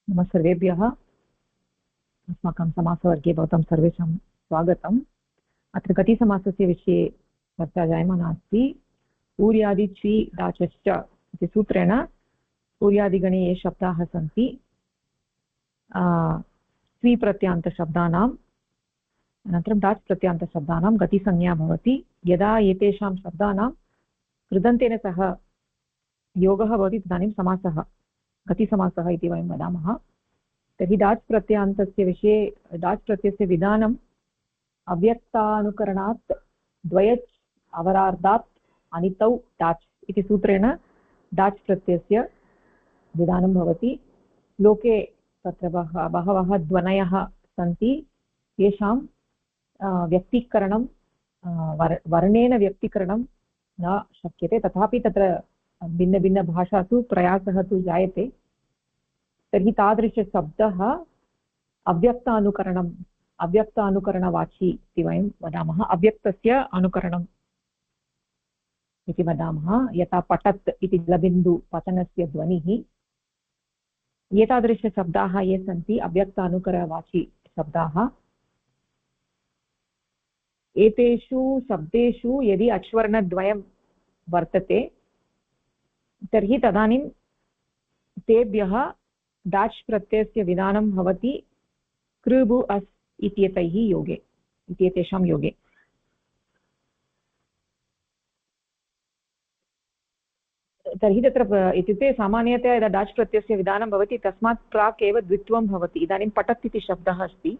नमः सर्वेभ्यः। अस्माकं समासवर्गे भवतां सर्वेषां स्वागतम्। अत्र गतिसमासस्य विषये चर्चा जायमाना अस्ति। ऊर्यादि च्वी डाचश्च इति सूत्रेण ऊर्यादिगणे ये शब्दाः सन्ति स्वी प्रत्ययान्तशब्दानाम् अनन्तरं डाच् प्रत्ययान्तशब्दानां गतिसंज्ञा भवति। यदा एतेषां शब्दानां कृदन्तेन सह योगः भवति तदानीं समासः गतिसमासः इति वयं वदामः। तर्हि डाच् प्रत्ययान्तस्य विषये डाच् प्रत्ययस्य विधानम् अव्यक्तानुकरणात् द्वयच् अवरार्धात् अनितौ डाच् इति सूत्रेण डाच् प्रत्ययस्य विधानं भवति। लोके तत्र बहवः ध्वनयः सन्ति, येषां व्यक्तीकरणं वर्णेन व्यक्तीकरणं न शक्यते, तथापि तत्र भिन्नभिन्नभाषासु प्रयासः तु जायते। तर्हि तादृशशब्दः अव्यक्तानुकरणवाची इति वयं वदामः। अव्यक्तस्य अनुकरणम् इति वदामः। यथा पठत् इति जलबिन्दु पतनस्य ध्वनिः, एतादृशशब्दाः ये सन्ति अव्यक्तानुकरणवाची शब्दाः। एतेषु शब्देषु यदि अच्वर्णद्वयं वर्तते तर्हि तदानीं तेभ्यः डाच् प्रत्ययस्य विधानं भवति कृ भु अस् इत्येतैः योगे, इत्येतेषां योगे। तर्हि तत्र इत्युक्ते सामान्यतया यदा डाच् प्रत्ययस्य विधानं भवति तस्मात् प्राक् एव द्वित्वं भवति। इदानीं पठत् इति शब्दः अस्ति।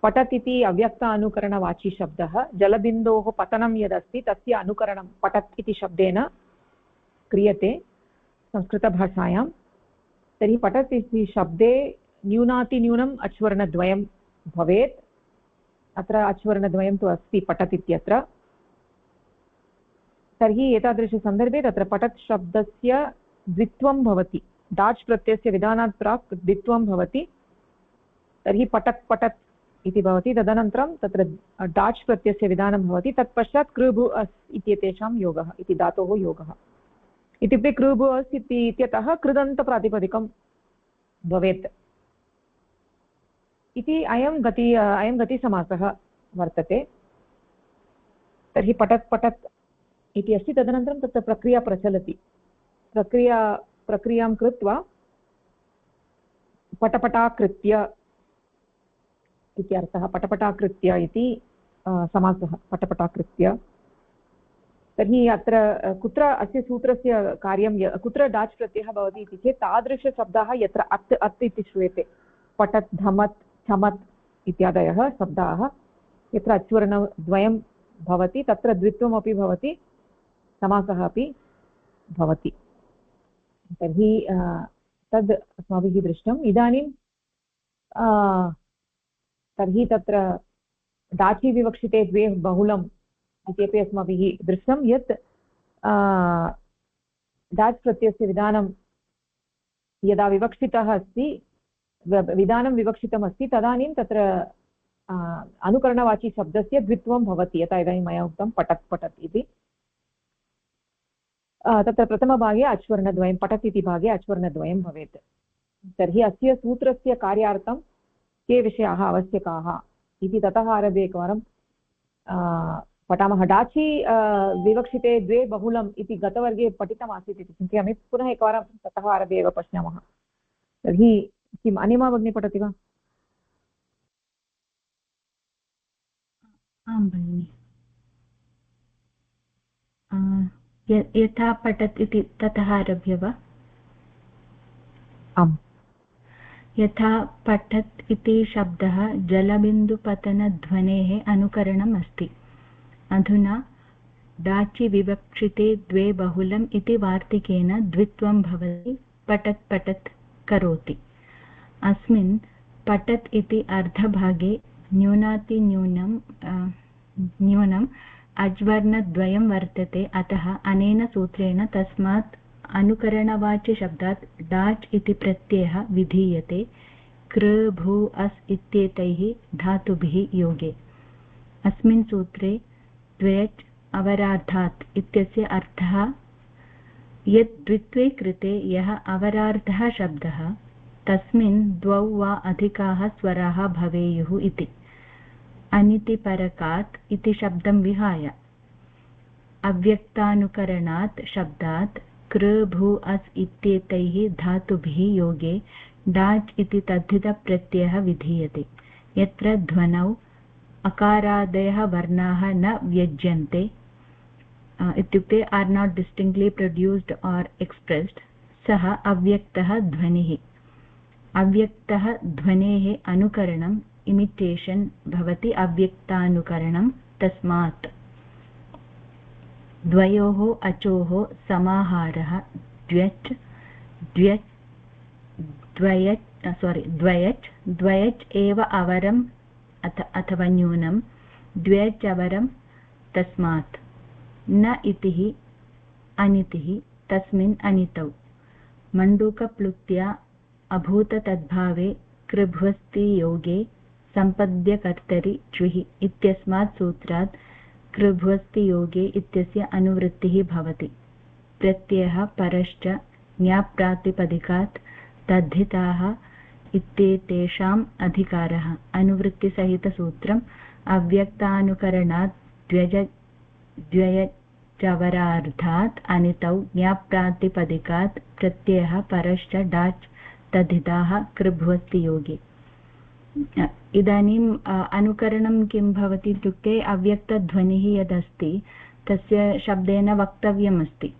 पठत् इति अव्यक्त अनुकरणवाची शब्दः। जलबिन्दोः पतनं यदस्ति तस्य अनुकरणं पठत् इति शब्देन क्रियते संस्कृतभाषायां। तर्हि पठत् इति शब्दे न्यूनातिन्यूनम् अच्वर्णद्वयं भवेत्। अत्र अच्वर्णद्वयं तु अस्ति पठत् इत्यत्र। तर्हि एतादृशसन्दर्भे तत्र पठत् शब्दस्य द्वित्वं भवति। डाच् प्रत्ययस्य विधानात् प्राक् द्वित्वं भवति। तर्हि पठत् पठत् इति भवति। तदनन्तरं तत्र डाच् प्रत्ययस्य विधानं भवति। तत्पश्चात् कृ भु अस् इत्येतेषां योगः इति धातोः योगः। इत्युक्ते कृ भु अस् इत्यतः कृदन्तप्रातिपदिकं भवेत् इति अयं गतिसमासः वर्तते। तर्हि पठत् पठत् इति अस्ति। तदनन्तरं तत्र प्रक्रिया प्रचलति। प्रक्रियां कृत्वा पटपटाकृत्य इत्यर्थः। पटपटाकृत्य इति समासः, पटपटाकृत्य। तर्हि अत्र कुत्र अस्य सूत्रस्य कार्यं, कुत्र डाच् प्रत्ययः भवति इति चेत् तादृशशब्दाः यत्र अत् अत् इति श्रूयते, पठत् धमत् छमत् इत्यादयः शब्दाः यत्र अच्वर्णद्वयं भवति तत्र द्वित्वमपि भवति, समासः अपि भवति। तर्हि तद् अस्माभिः दृष्टम्। इदानीं तर्हि तत्र डाचि विवक्षिते द्वे बहुलम् इत्यपि अस्माभिः दृष्टं, यत् डाच् प्रत्ययस्य विधानं यदा विवक्षितः अस्ति, विधानं विवक्षितमस्ति, तदानीं तत्र अनुकरणवाची शब्दस्य द्वित्वं भवति। यथा इदानीं मया उक्तं पठत् पठत् इति। तत्र प्रथमभागे अच्वर्णद्वयं, पठत् इति भागे अच्वर्णद्वयं भवेत्। तर्हि अस्य सूत्रस्य कार्यार्थं के विषयाः आवश्यकाः इति ततः आरभ्य एकवारं पठामः। डाचि विवक्षिते द्वे बहुलम् इति गतवर्गे पठितमासीत् इति चिन्तयामि। पुनः एकवारं ततः आरभ्य एव पश्यामः। तर्हि किम् अनिमा भगिनी पठति वा? आं भगिनि। यथा पठत् इति ततः आरभ्य वा? आम्। यथा पठत् इति शब्दः जलबिन्दुपतनध्वनेः अनुकरणम् अस्ति। अधुना डाचि विवक्षिते द्वे बहुलम् इति वार्तिकेन द्वित्वं भवति। पठत् पठत् करोति। अस्मिन् पठत् इति अर्धभागे न्यूनम् अज्वर्णद्वयं वर्तते। अतः अनेन सूत्रेण तस्मात् अनुकरणवाच्यशब्दात् डाच् इति प्रत्ययः विधीयते कृ भू अस् इत्येतैः धातुभिः योगे। अस्मिन् सूत्रे द्वयच् अवरार्धात् इत्यस्य अर्थः यत् द्वित्वे कृते यः अवरार्धः शब्दः तस्मिन् द्वौ वा अधिकाः स्वराः भवेयुः इति। अनितिपरकात् इति शब्दं विहाय अव्यक्तानुकरणात् शब्दात् कृ भू अस् इत्येतैः धातुभिः योगे डाच् इति तद्धितप्रत्ययः विधीयते, यत्र ध्वनौ अकारादयः वर्णाः न व्यज्यन्ते, इत्युक्ते आर् नाट् डिस्टिङ्क्ट्लि प्रोड्यूस्ड् आर् एक्स्प्रेस्ड्, सः अव्यक्तः ध्वनिः। अव्यक्तः ध्वनेः अनुकरणम् इमिटेशन् भवति अव्यक्तानुकरणं। तस्मात् द्वयोः अचोः समाहारः द्व्यच् द्वयच् एव अवरम् अथवा न्यूनं द्व्यच् अवरं तस्मात्। न इतिः अनितिः तस्मिन् अनितौ। मण्डूकप्लुत्या अभूत तद्भावे कृभ्वस्ति योगे सम्पद्यकर्तरि च्विः इत्यस्मात् सूत्रात् कृभ्वस्ति योगे इत्यस्य अनुवृत्तिः भवति। प्रत्ययः परश्च ज्ञाप्रातिपदिकात् तद्धिताः इत्येतेषाम् अधिकारः। अनुवृत्तिसहितसूत्रम् अव्यक्तानुकरणात् द्व्ययचवरार्थात् अनितौ ज्ञाप्रातिपदिकात् प्रत्ययः परश्च डाच् तद्धिताः कृभ्वस्ति योगे। इदानीम् अनुकरणं किं भवति इत्युक्ते अव्यक्तध्वनिः यदस्ति तस्य शब्देन वक्तव्यमस्ति।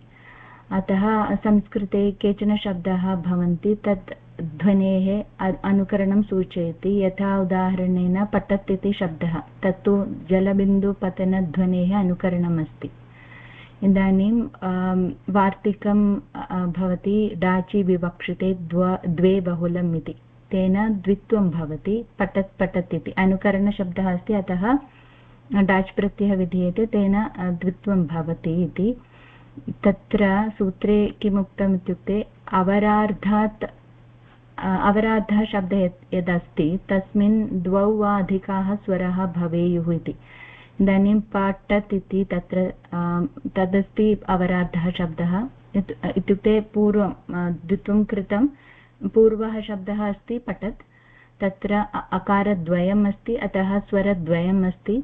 अतः संस्कृते केचन शब्दाः भवन्ति तत् ध्वनेः अनुकरणं सूचयति। यथा उदाहरणेन पठत् इति शब्दः, तत्तु जलबिन्दुपतनध्वनेः अनुकरणम् अस्ति। इदानीं वार्तिकं भवति डाचि विवक्षिते द्वे बहुलम् इति, तेन द्वित्वं भवति। पठत् पठत् इति अनुकरणशब्दः अस्ति, अतः डाच् प्रत्ययः विधीयते, तेन द्वित्वं भवति इति। तत्र सूत्रे किमुक्तम् इत्युक्ते अवरार्धः शब्दः यदस्ति तस्मिन् द्वौ वा अधिकाः स्वराः भवेयुः इति। इदानीं पठत् इति तत्र तदस्ति अवरार्धः शब्दः, इत्युक्ते पूर्वं द्वित्वं कृतं पूर्वः शब्दः अस्ति पठत्, तत्र अकारद्वयम् अस्ति, अतः स्वरद्वयम् अस्ति।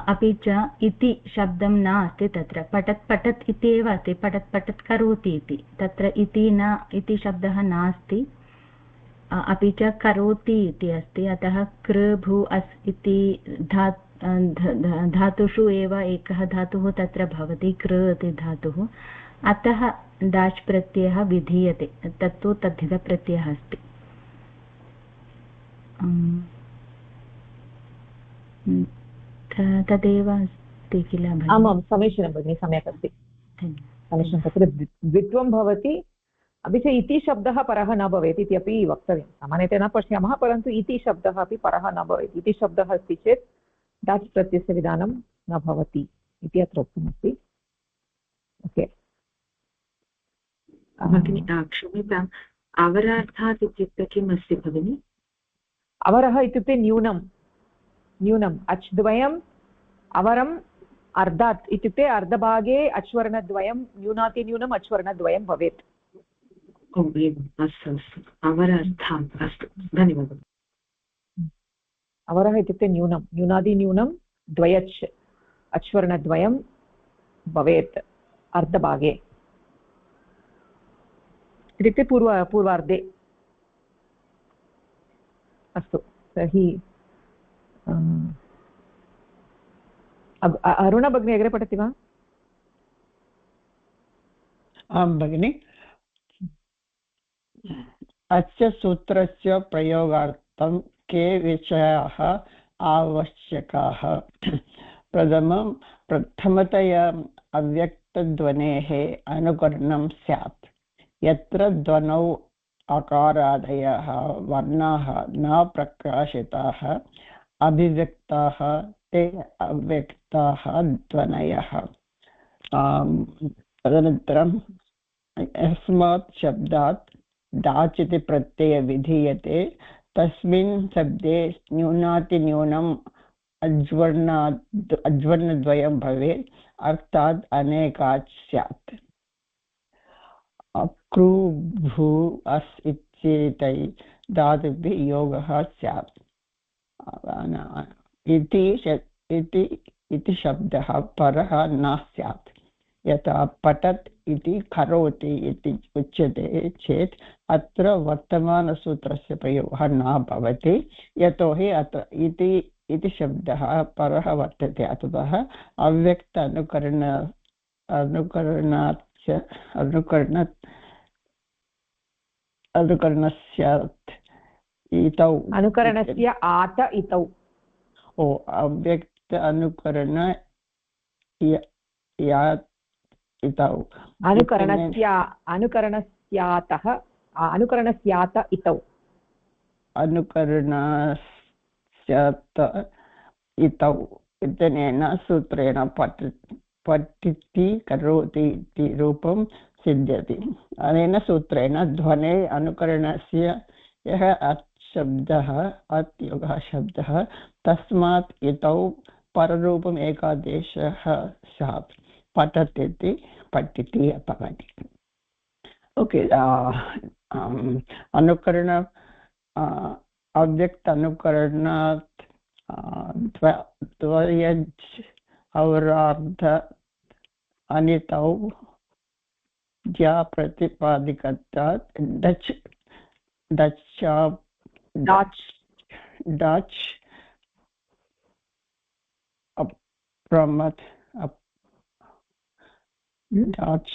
अपि च इति शब्दं नास्ति तत्र, पठत् पठत् इति एव अस्ति, पठत् पठत् करोति इति, तत्र इति न, इति शब्दः नास्ति। अपि च करोति इति अस्ति, अतः कृ भू अस् इति धातुषु एव एकः धातुः तत्र भवति, कृ इति धातुः, अतः डाच् प्रत्ययः विधीयते, तत्तु तद्धितप्रत्ययः अस्ति। तदेव अस्ति किल? आमां, समीचीनं भगिनि, सम्यक् अस्ति, समीचीनं। तत्र द्वित्वं भवति, अपि च इति शब्दः परः न भवेत् इति अपि वक्तव्यं। सामान्यतया न पश्यामः, परन्तु इति शब्दः अपि परः न भवेत्। इति शब्दः अस्ति चेत् डाच् प्रत्ययस्य विधानं न भवति इति अत्र उक्तमस्ति। ओके, क्षम्यताम्, अवरार्थात् इत्युक्ते किम् अस्ति भगिनि? अवरः इत्युक्ते न्यूनं, न्यूनम्। अच्द्वयम् अवरम् अर्धात् इत्युक्ते अर्धभागे अच्वर्णद्वयं, न्यूनातिन्यूनम् अच्वर्णद्वयं भवेत्। ओ एवम्, अस्तु अस्तु, अवरार्थात्, अस्तु, धन्यवादः। अवरः इत्युक्ते न्यूनं, न्यूनातिन्यूनं द्वयच् अच्वर्णद्वयं भवेत् अर्धभागे, इत्युक्ते पूर्वार्धे। अस्तु, तर्हि अरुणा भगिनी अग्रे पठति वा? आं भगिनि। अस्य सूत्रस्य प्रयोगार्थं के विषयाः आवश्यकाः? प्रथमतया अव्यक्तध्वनेः अनुकरणं स्यात्, यत्र ध्वनौ अकारादयः वर्णाः न प्रकाशिताः अभिव्यक्ताः ते अव्यक्ताः ध्वनयः। तदनन्तरं यस्मात् शब्दात् डाच् इति प्रत्ययः विधीयते तस्मिन् शब्दे न्यूनातिन्यूनम् अज्वर्णद्वयं भवेत्, अर्थात् अनेकाच् स्यात्। अक्रू भू अस् इत्येतै धातुभिः योगः स्यात् इति शब्दः परः न स्यात् यथा पठत् इति करोति इति उच्यते चेत् अत्र वर्तमानसूत्रस्य प्रयोगः न भवति यतोहि अत्र इति शब्दः परः वर्तते अतः अव्यक्त अनुकरणस्यात् इतौ अनुकरणस्य आत इतौ अव्यक्त अनुकरण इतौ अनुकरणस्यात इतौ अनुकरणस्यात् इतौ इत्यनेन सूत्रेण पठति करोति इति रूपं सिद्ध्यति अनेन सूत्रेण ध्वने अनुकरणस्य यः अत् शब्दः अत् योगः शब्दः तस्मात् इतौ पररूपम् एकादेशः स्यात् पठति पठति भवति ओके अनुकरण अव्यक्त अनुकरणात् द्वयज् औरार्ध अनितौ ज्या प्रतिपादिकत्वात् डच् अप्रमत् डच्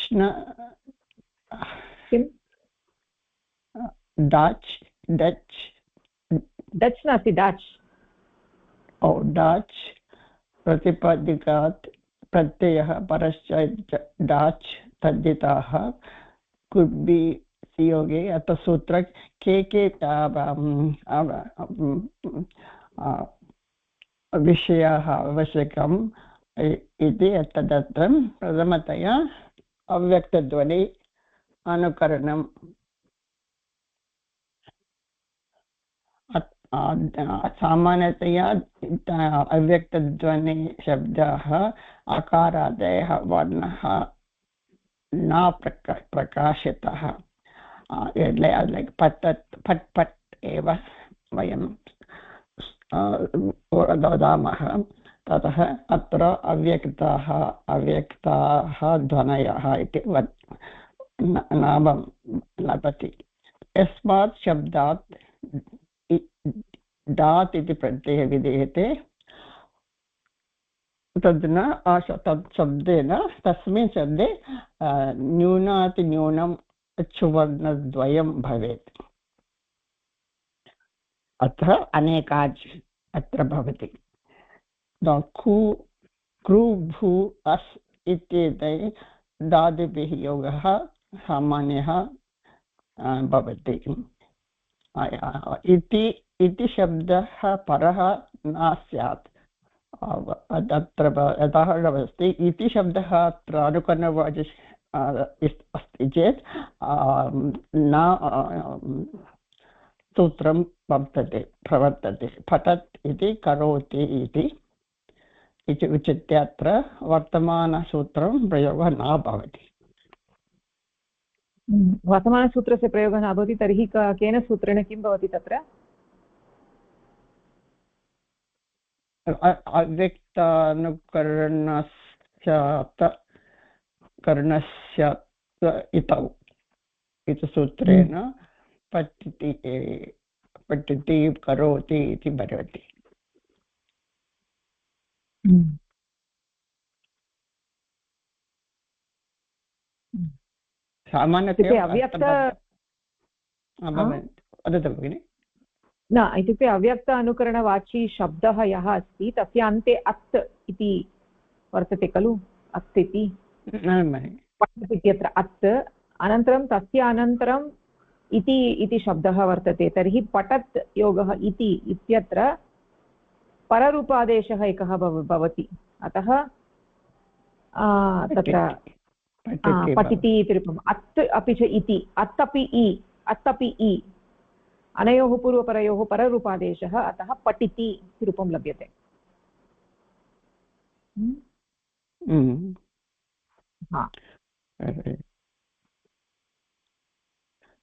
नास्ति डाच् डाच् प्रतिपादिकात् प्रत्ययः परश्च डाच् तद्धिताः could be योगे अतः सूत्र के विषयाः आवश्यकम् इति तदर्थं प्रथमतया अव्यक्तध्वनि अनुकरणं सामान्यतया अव्यक्तध्वनि शब्दाः अकारादयः वर्णः न प्रकाशितः like पट् पट् एव वयं वदामः ततः अत्र अव्यक्ताः ध्वनयः इति नामं लभति यस्मात् शब्दात् डात् इति प्रत्ययः विधीयते तत् शब्देन तस्मिन् शब्दे न्यूनातिन्यूनं चुवर्णद्वयं भवेत् अत्र अनेकाच् अत्र भवति कृ भू अस् इत्येतै धातुभिः योगः सामान्यः भवति इति शब्दः परः न स्यात् अत्र यतः अस्ति इति शब्दः अत्र अनुकरणवाचि अस्ति चेत् न सूत्रं प्रवर्तते पठत् इति करोति इति उच्यते अत्र वर्तमानसूत्रं प्रयोगः न भवति वर्तमानसूत्रस्य प्रयोगः न भवति तर्हि केन सूत्रेण किं भवति तत्र अव्यक्तानुकरणस्य इतौ इति सूत्रेण पठति करोति इति भवति सामान्यतया न इत्युक्ते अव्यक्त अनुकरणवाची शब्दः यः अस्ति तस्य अन्ते अत् इति वर्तते खलु अत् इति पठत् इत्यत्र अत् अनन्तरं तस्य अनन्तरम् इति शब्दः वर्तते तर्हि पठत् योगः इति इत्यत्र पररूपादेशः एकः भवति अतः तत्र पठति इति रूपम् अत् अपि च इति अत् अपि इ अनयोः पूर्वपरयोः पररूपादेशः अतः पठिति इति रूपं लभ्यते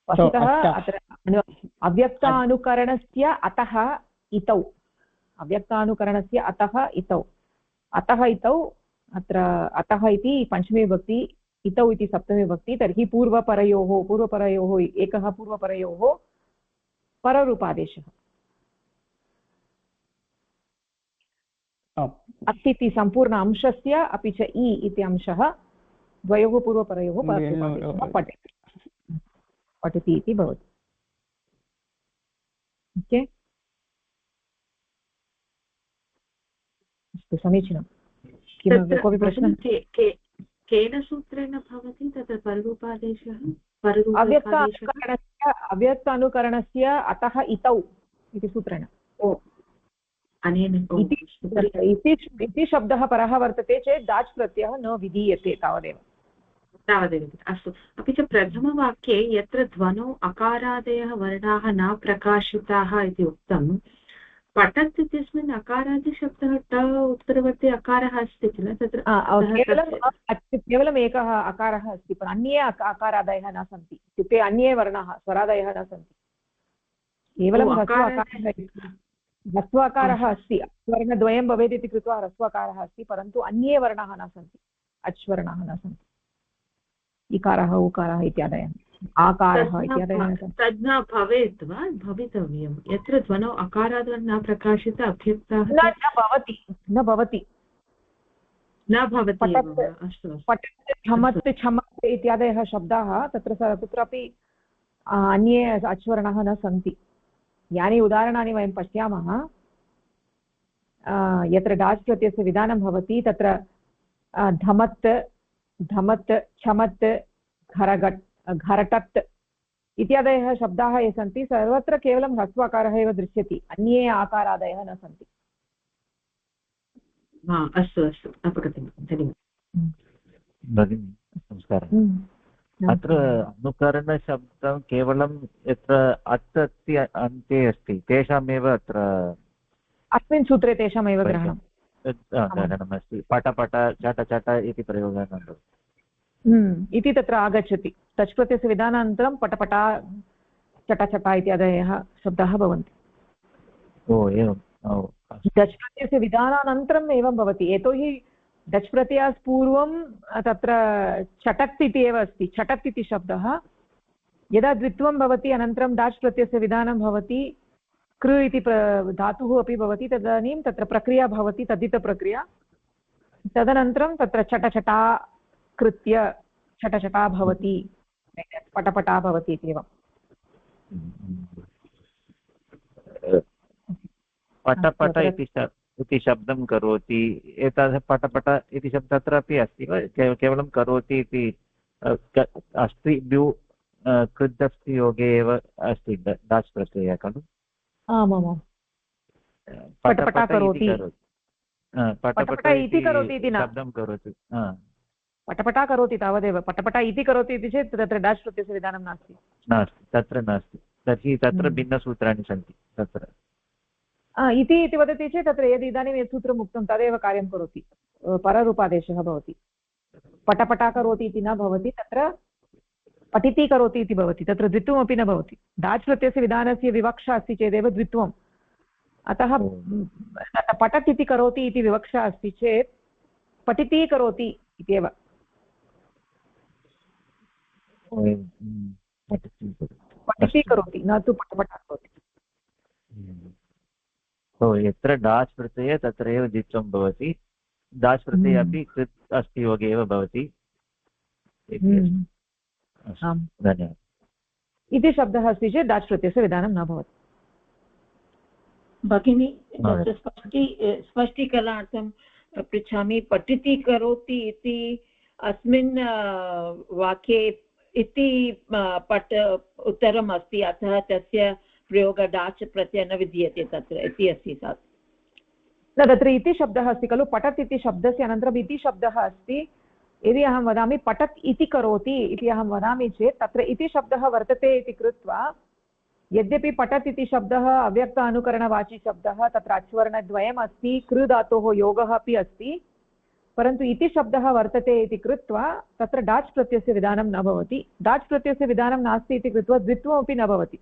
वस्तुतः अत्र अव्यक्तानुकरणस्य अतः इतौ अव्यक्तानुकरणस्य अतः इतौ अत्र अतः इति पञ्चमी विभक्ति इतौ इति सप्तमी विभक्ति तर्हि पूर्वपरयोः एकः पूर्वपरयोः पररूपादेशः अस्ति इति सम्पूर्ण अंशस्य अपि च इ इति अंशः द्वयोः पूर्वपरयोः पठति इति भवति ओके अस्तु समीचीनं कोऽपि प्रश्नः केन सूत्रेण भवति तत्र पररूपादेशः अव्यक्तानुकरणस्य अतः इतौ इति सूत्रेण अनेन इति शब्दः परः वर्तते चेत् दाच् प्रत्ययः न विधीयते तावदेव अस्तु अपि च प्रथमवाक्ये यत्र ध्वनौ अकारादयः वर्णाः न प्रकाशिताः इति उक्तं पठत् इत्यस्मिन् अकारादिशब्दः ट उत्तरवर्ति अकारः अस्ति किल तत्र केवलम् एकः अकारः अस्ति अन्ये अकारादयः न सन्ति इत्युक्ते अन्ये वर्णाः स्वरादयः न सन्ति केवलं ह्रस्वाकारः अस्ति वर्णद्वयं भवेत् इति कृत्वा ह्रस्वाकारः अस्ति परन्तु अन्ये वर्णाः न सन्ति अच्वर्णाः न सन्ति इकारः उकारः इत्यादयः आकारः इत्यादयः तद् न भवेत् वा भवितव्यं यत्र ध्वनौ अकारादः न प्रकाशित अभ्यक्ताः न भवति अस्तु पठत् झमत् छमत् इत्यादयः शब्दाः तत्र कुत्रापि अन्ये अच्वर्णाः न सन्ति यानि उदाहरणानि वयं पश्यामः यत्र डाच् प्रत्ययस्य विधानं भवति तत्र धमत् धमत् छमत् घरटत् इत्यादयः शब्दाः ये सन्ति सर्वत्र केवलं ह्रस्वाकारः एव दृश्यति अन्ये आकारादयः न सन्ति अस्तु अपगतं धन्यवादः भगिनि नमस्कारः अत्र अनुकरणशब्दं केवलं यत्र अत् अन्ते अस्ति तेषामेव अत्र अस्मिन् सूत्रे तेषामेव ग्रहणमस्ति पटपट चट चट इति प्रयोगः इति तत्र आगच्छति तच् प्रत्ययस्य विधानानन्तरं पटपटा चटचटा इत्यादयः शब्दाः भवन्ति ओ एवं डच् प्रत्ययस्य विधानानन्तरम् एवं भवति यतोहि डच् प्रत्ययात् पूर्वं तत्र चटत् इति एव अस्ति चटत् इति शब्दः यदा द्वित्वं भवति अनन्तरं डाच् प्रत्ययस्य विधानं भवति कृ इति धातुः अपि भवति तदानीं तत्र प्रक्रिया भवति तद्धितप्रक्रिया तदनन्तरं तत्र चटचटा कृत्य चटचटा भवति पटपटा भवति इत्येवं पटपट इति शब्दं करोति एतादृश पटपट इति शब्दः तत्रापि अस्ति वा केवलं करोति इति अस्ति द्यु कृदस्ति योगे एव अस्ति डाच् प्रत्ययः खलु आमामां पटपटा करोति पटपटा इति करोति इति न शब्दं करोति पटपटा करोति तावदेव पटपटा इति करोति इति चेत् तत्र डाच् प्रत्ययस्य विधानं नास्ति तत्र नास्ति तर्हि तत्र भिन्नसूत्राणि सन्ति तत्र इति वदति चेत् तत्र यदि इदानीं यत् सूत्रम् उक्तं तदेव कार्यं करोति पररूपादेशः भवति पटपटा करोति इति न भवति तत्र पठिति करोति इति भवति तत्र द्वित्वमपि न भवति डाच् प्रत्ययस्य विधानस्य विवक्षा अस्ति चेदेव द्वित्वम् अतः पठत् इति करोति इति विवक्षा अस्ति चेत् पठिति करोति इत्येव पठिति करोति न तु पटपटा करोति यत्र डाच् प्रत्यये तत्र एव द्वित्वं भवति डाच् प्रत्यये अपि कृत् अस्ति योगे एव भवति धन्यवादः इति शब्दः अस्ति चेत् डाच् प्रत्ययस्य विधानं न भवति भगिनी स्पष्टीकरणार्थं पृच्छामि पठिति करोति इति अस्मिन् वाक्ये इति पठ उत्तरम् अस्ति अतः तस्य प्रयोग डाच् प्रत्ययः न विद्यते तत्र इति अस्ति न तत्र इति शब्दः अस्ति खलु पठत् इति शब्दस्य अनन्तरम् इति शब्दः अस्ति यदि अहं वदामि पठत् इति करोति इति अहं वदामि चेत् तत्र इति शब्दः वर्तते इति कृत्वा यद्यपि पठत् इति शब्दः अव्यक्त अनुकरणवाची शब्दः तत्र अच्वर्णद्वयम् अस्ति कृ धातोः योगः अपि अस्ति परन्तु इति शब्दः वर्तते इति कृत्वा तत्र डाच् प्रत्ययस्य विधानं न भवति। डाच् प्रत्ययस्य विधानं नास्ति इति कृत्वा द्वित्वमपि न भवति।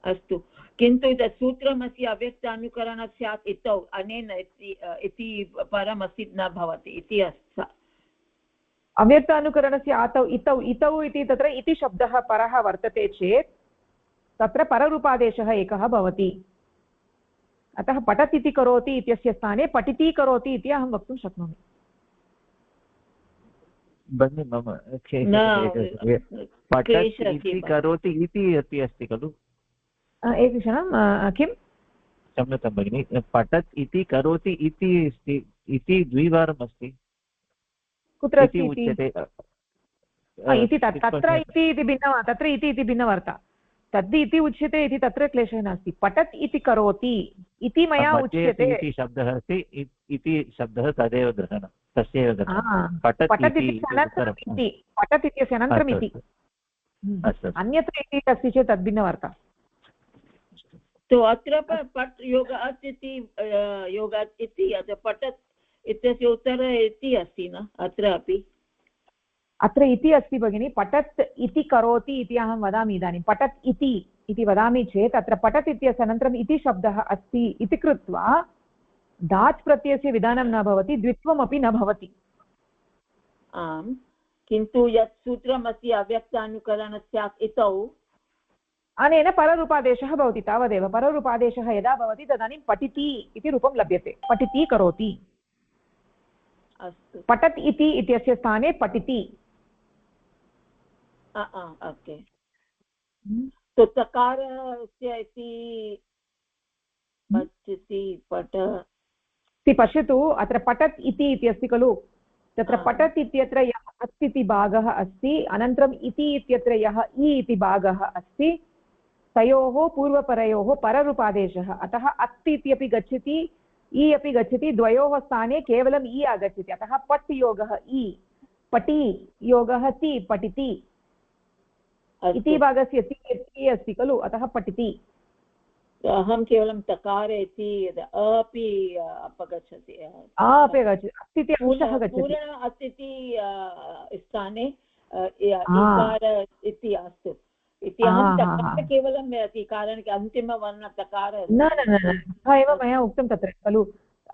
अस्तु, किन्तु सूत्रमस्य अव्यक्तानुकरणं स्यात् इतौ अनेन इति परमस्ति न भवति इति अस्ति। अव्यक्तानुकरणस्य आतौ इतौ इतौ इति तत्र इति शब्दः परः वर्तते चेत् तत्र पररूपादेशः एकः भवति। अतः पठत् इति करोति इत्यस्य स्थाने पठिति करोति इति अहं वक्तुं शक्नोमि। भगिनि मम पठत् इति करोति इति अपि अस्ति खलु? एकक्षणं, किं? क्षम्यतां भगिनि, पठत् इति करोति इति अस्ति, इति द्विवारम् अस्ति। कुत्र अस्ति उच्यते? इति तत्र इति भिन्नः, तत्र इति भिन्नवार्ता। तद् इति उच्यते इति तत्र क्लेशः नास्ति। पठत् इति करोति इति मया उच्यते। इति शब्दः अस्ति, इति शब्दः तदेव ग्रहणं, तस्यैव ग्रहणं। पठत् इत्यस्य अनन्तरम् इति, अन्यत्र इति अस्ति चेत् तद्भिन्नवार्ता। तो अत्र पट् योगात् इति पठत् इत्यस्य उत्तरम् इति अस्ति न अत्र अपि? अत्र इति अस्ति भगिनि। पठत् इति करोति इति अहं वदामि इदानीं। पठत् इति वदामि चेत् अत्र पठत् इत्यस्य अनन्तरम् इति शब्दः अस्ति इति कृत्वा डाच् प्रत्ययस्य विधानं न भवति, द्वित्वमपि न भवति। आम्, किन्तु यत् सूत्रमस्ति अव्यक्तानुकरणं स्यात् इतौ, अनेन पररूपादेशः भवति, तावदेव। पररूपादेशः यदा भवति तदानीं पठिति इति रूपं लभ्यते। पठिति करोति। अस्तु, पठत् इति इत्यस्य स्थाने पठिति। ओके। तो तकारस्य इति पश्यतु, अत्र पठत् इति अस्ति खलु। तत्र पठत् इत्यत्र यः अत् इति भागः अस्ति, अनन्तरम् इति इत्यत्र यः इ इति भागः अस्ति, तयोः पूर्वपरयोः पररूपादेशः। अतः अत् इत्यपि गच्छति, इ अपि गच्छति, द्वयोः स्थाने केवलम् इ आगच्छति। अतः पट् योगः इ, पठि योगः ति, पठिति। इति भागस्य ति अस्ति खलु, अतः पठिति। अहं केवलं तकार इति अपि अपगच्छति, पूर्ण अत् इति स्थाने इकार इति अस्तु इति अहं तकार केवलं कारण अन्तिमवर्ण तकार न एव मया उक्तं तत्र खलु।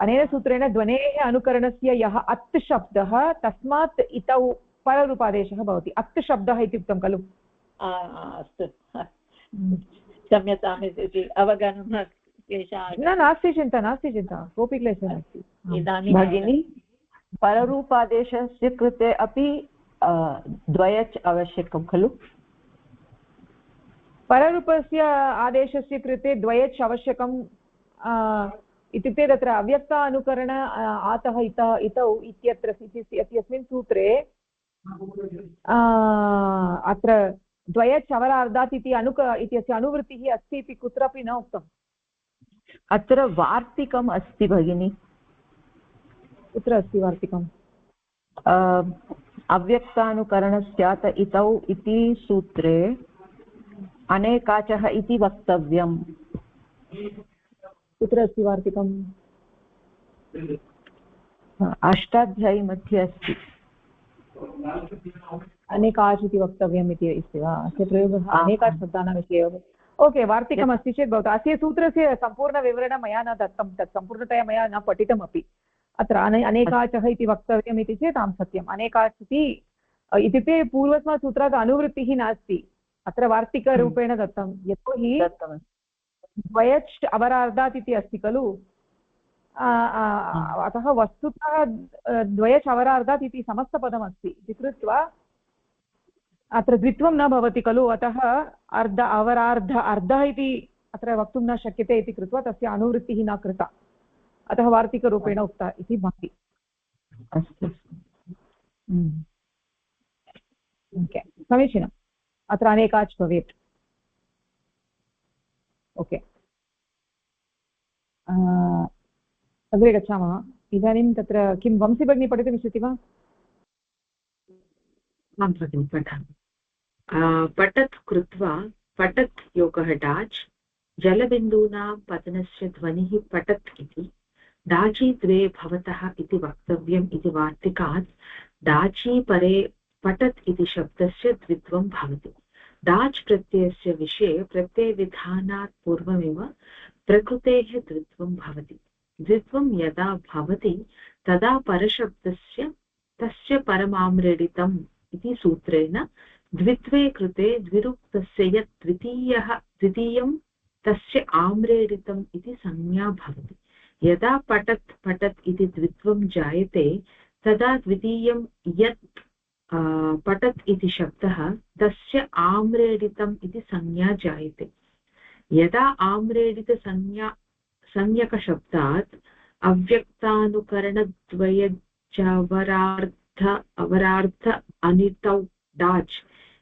अनेन सूत्रेण ध्वनेः अनुकरणस्य यः अत् शब्दः, तस्मात् इतौ पररूपादेशः भवति। अत् शब्दः इति उक्तं खलु। अस्तु, क्षम्यताम् इति अवगमनं क्लेशः। नास्ति चिन्ता, कोऽपि क्लेशः नास्ति। इदानीं भगिनी, पररूपादेशस्य कृते अपि द्वयच् आवश्यकं खलु? पररूपस्य आदेशस्य कृते द्वयच् आवश्यकम् इत्युक्ते तत्र अव्यक्तानुकरण आतः इतः इतौ इत्यत्र इत्यस्मिन् सूत्रे अत्र द्वयच् अवरार्धात् इति इत्यस्य अनुवृत्तिः अस्ति इति कुत्रापि न उक्तम्। अत्र वार्तिकम् अस्ति भगिनि। कुत्र अस्ति वार्तिकम्? अव्यक्तानुकरणस्यात् इतौ इति सूत्रे अनेकाचः इति वक्तव्यम्। कुत्र अस्ति वार्तिकम्? अष्टाध्यायी मध्ये अस्ति। अनेकाच् इति वक्तव्यम् इति अस्ति वा? अस्य प्रयोगः अनेकाच् शब्दानां विषये एव। ओके, वार्तिकम् अस्ति चेत् भवतु। अस्य सूत्रस्य सम्पूर्णविवरणं मया न दत्तं, तत् सम्पूर्णतया मया न पठितमपि। अत्र अनेकाचः इति वक्तव्यम् इति चेत् आं सत्यम्। अनेकाच् इत्युक्ते पूर्वस्मात् सूत्रात् अनुवृत्तिः नास्ति, अत्र वार्तिकरूपेण दत्तं। यतोहि द्वयच् अवरार्धात् इति अस्ति खलु, अतः वस्तुतः द्वयच् अवरार्धात् इति समस्तपदमस्ति इति कृत्वा अत्र द्वित्वं न भवति खलु। अतः अर्ध अवरार्ध अर्धः इति अत्र वक्तुं न शक्यते इति कृत्वा तस्य अनुवृत्तिः न कृता, अतः वार्तिकरूपेण उक्ता इति भाति। अस्तु, ओके, समीचीनम्। अत्र अनेकाच् भवेत्। ओके, अग्रे गच्छामः। इदानीं तत्र किं वंशी भगिनी पठितुमिच्छति वा? आं भगिनि पठामि। पठत् कृत्वा पठत् योगः डाच्, जलबिन्दूनां पतनस्य ध्वनिः पठत् इति, डाचि द्वे भवतः इति वक्तव्यम् इति वार्तिकात् डाचि परे पठत् इति शब्दस्य द्वित्वं भवति। डाच् प्रत्ययस्य विषये प्रत्ययविधानात् पूर्वमेव प्रकृतेः द्वित्वं भवति। द्वित्वं यदा भवति तदा परशब्दस्य तस्य परमाम्रेडितम् इति सूत्रेण द्वित्वे कृते द्विरुक्तस्य यत् द्वितीयं तस्य आम्रेडितम् इति संज्ञा भवति। यदा पठत् पठत् इति द्वित्वं जायते तदा द्वितीयं यत् पठत् इति शब्दः तस्य आम्रेडितम् इति संज्ञा जायते। यदा संज्ञकशब्दात् अवरार्थ अनितौ डाच्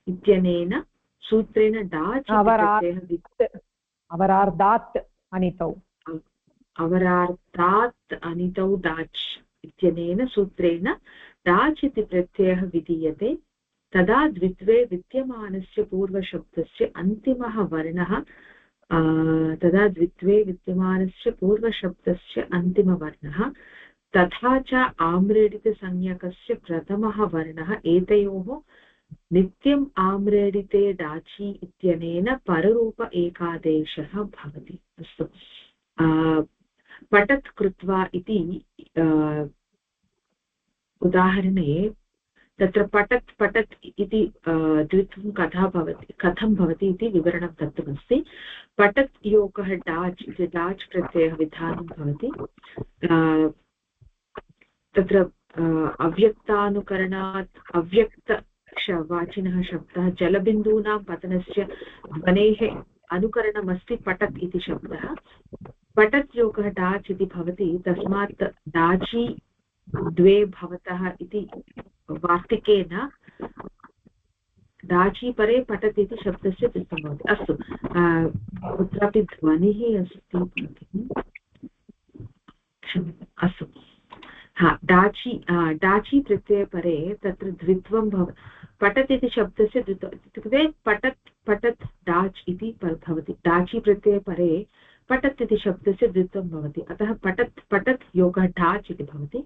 इत्यनेन सूत्रेण डाच् अवरार्तात् अनितौ डाच् इत्यनेन सूत्रेण डाच् इति प्रत्ययः विधीयते। तदा द्वित्वे विद्यमानस्य पूर्वशब्दस्य अन्तिमः वर्णः तथा च आम्रेडितसंज्ञकस्य प्रथमः वर्णः एतयोः नित्यम् आम्रेडिते डाचि इत्यनेन पररूप एकादेशः भवति। अस्तु, पठत् कृत्वा इति उदाहरणे तत्र पठत् पठत् इति द्वित्वं कथं भवति इति विवरणं दत्तमस्ति। पठत् योगः डाच् इति डाच् प्रत्ययः विधानं भवति। तत्र अव्यक्तानुकरणात् अव्यक्तवाचिनः शब्दः जलबिन्दूनां पतनस्य ध्वनेः अनुकरणमस्ति पठत् इति शब्दः। पठत् योगः डाच् इति भवति, तस्मात् डाचि द्वे भवतः इति वार्तिकेन डाचि परे पठत् इति शब्दस्य द्वित्वं भवति। अस्तु, कुत्रापि ध्वनिः अस्ति। अस्तु, डाचि प्रत्यये परे तत्र द्वित्वं पठत् इति शब्दस्य द्वित्वम् इत्युक्ते पठत् डाच् इति भवति। डाचि प्रत्यये परे पठत् इति शब्दस्य द्वित्वं भवति। अतः पठत् योगः डाच् इति भवति।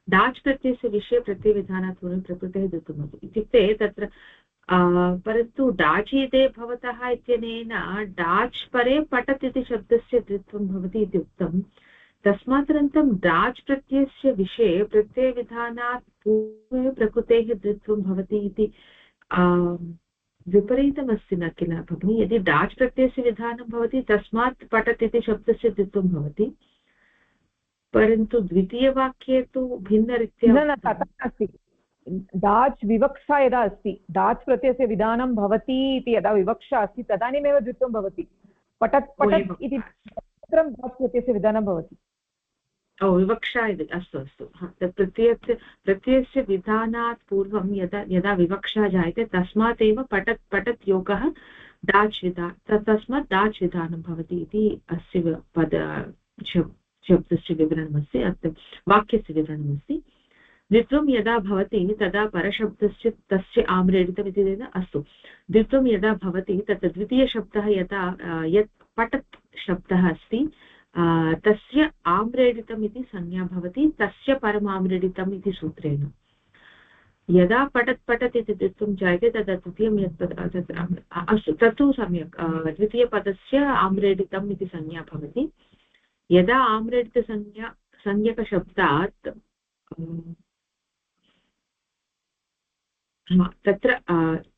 डाच् प्रत्ययस्य विषये प्रत्ययविधानात् पूर्वं प्रकृतेः द्वित्वं भवति इत्युक्ते तत्र परन्तु डाचीते भवतः इत्यनेन डाच् परे पठत् इति शब्दस्य द्वित्वं भवति इति उक्तं। तस्मादनन्तरं डाच् प्रत्ययस्य विषये प्रत्ययविधानात् पूर्वे प्रकृतेः द्वित्वं भवति इति विपरीतमस्ति न किल भगिनि? यदि डाच् प्रत्ययस्य विधानं भवति तस्मात् पठत् इति शब्दस्य द्वित्वं भवति, परन्तु द्वितीयवाक्ये तु भिन्नरीत्या न तथा नास्ति। डाच् विवक्षा यदा अस्ति, डाच् प्रत्ययस्य विधानं भवति इति यदा विवक्षा अस्ति तदानीमेव द्वित्वं भवति। पठत् पठत् इति डाच् प्रत्ययस्य विधानं भवति। विवक्षा इति अस्तु अस्तु, तत् प्रत्ययस्य विधानात् पूर्वं यदा विवक्षा जायते तस्मात् एव पठत् योगः डाच् तस्मात् डाच् विधानं भवति इति अस्य शब्दस्य विवरणमस्ति, अत्र वाक्यस्य विवरणमस्ति। द्वित्वं यदा भवति तदा परशब्दस्य तस्य आम्रेडितम् इति तेन अस्तु। द्वित्वं यदा भवति तत्र द्वितीयशब्दः यदा यत् पठत् शब्दः अस्ति तस्य आम्रेडितम् इति संज्ञा भवति, तस्य परमाम्रेडितम् इति सूत्रेण। यदा पठत् पठत् इति द्वित्वं जायते तदा द्वितीयं यत् अस्तु तत्तु सम्यक्, द्वितीयपदस्य आम्रेडितम् इति संज्ञा भवति। यदा संज्ञकशब्दात् तत्र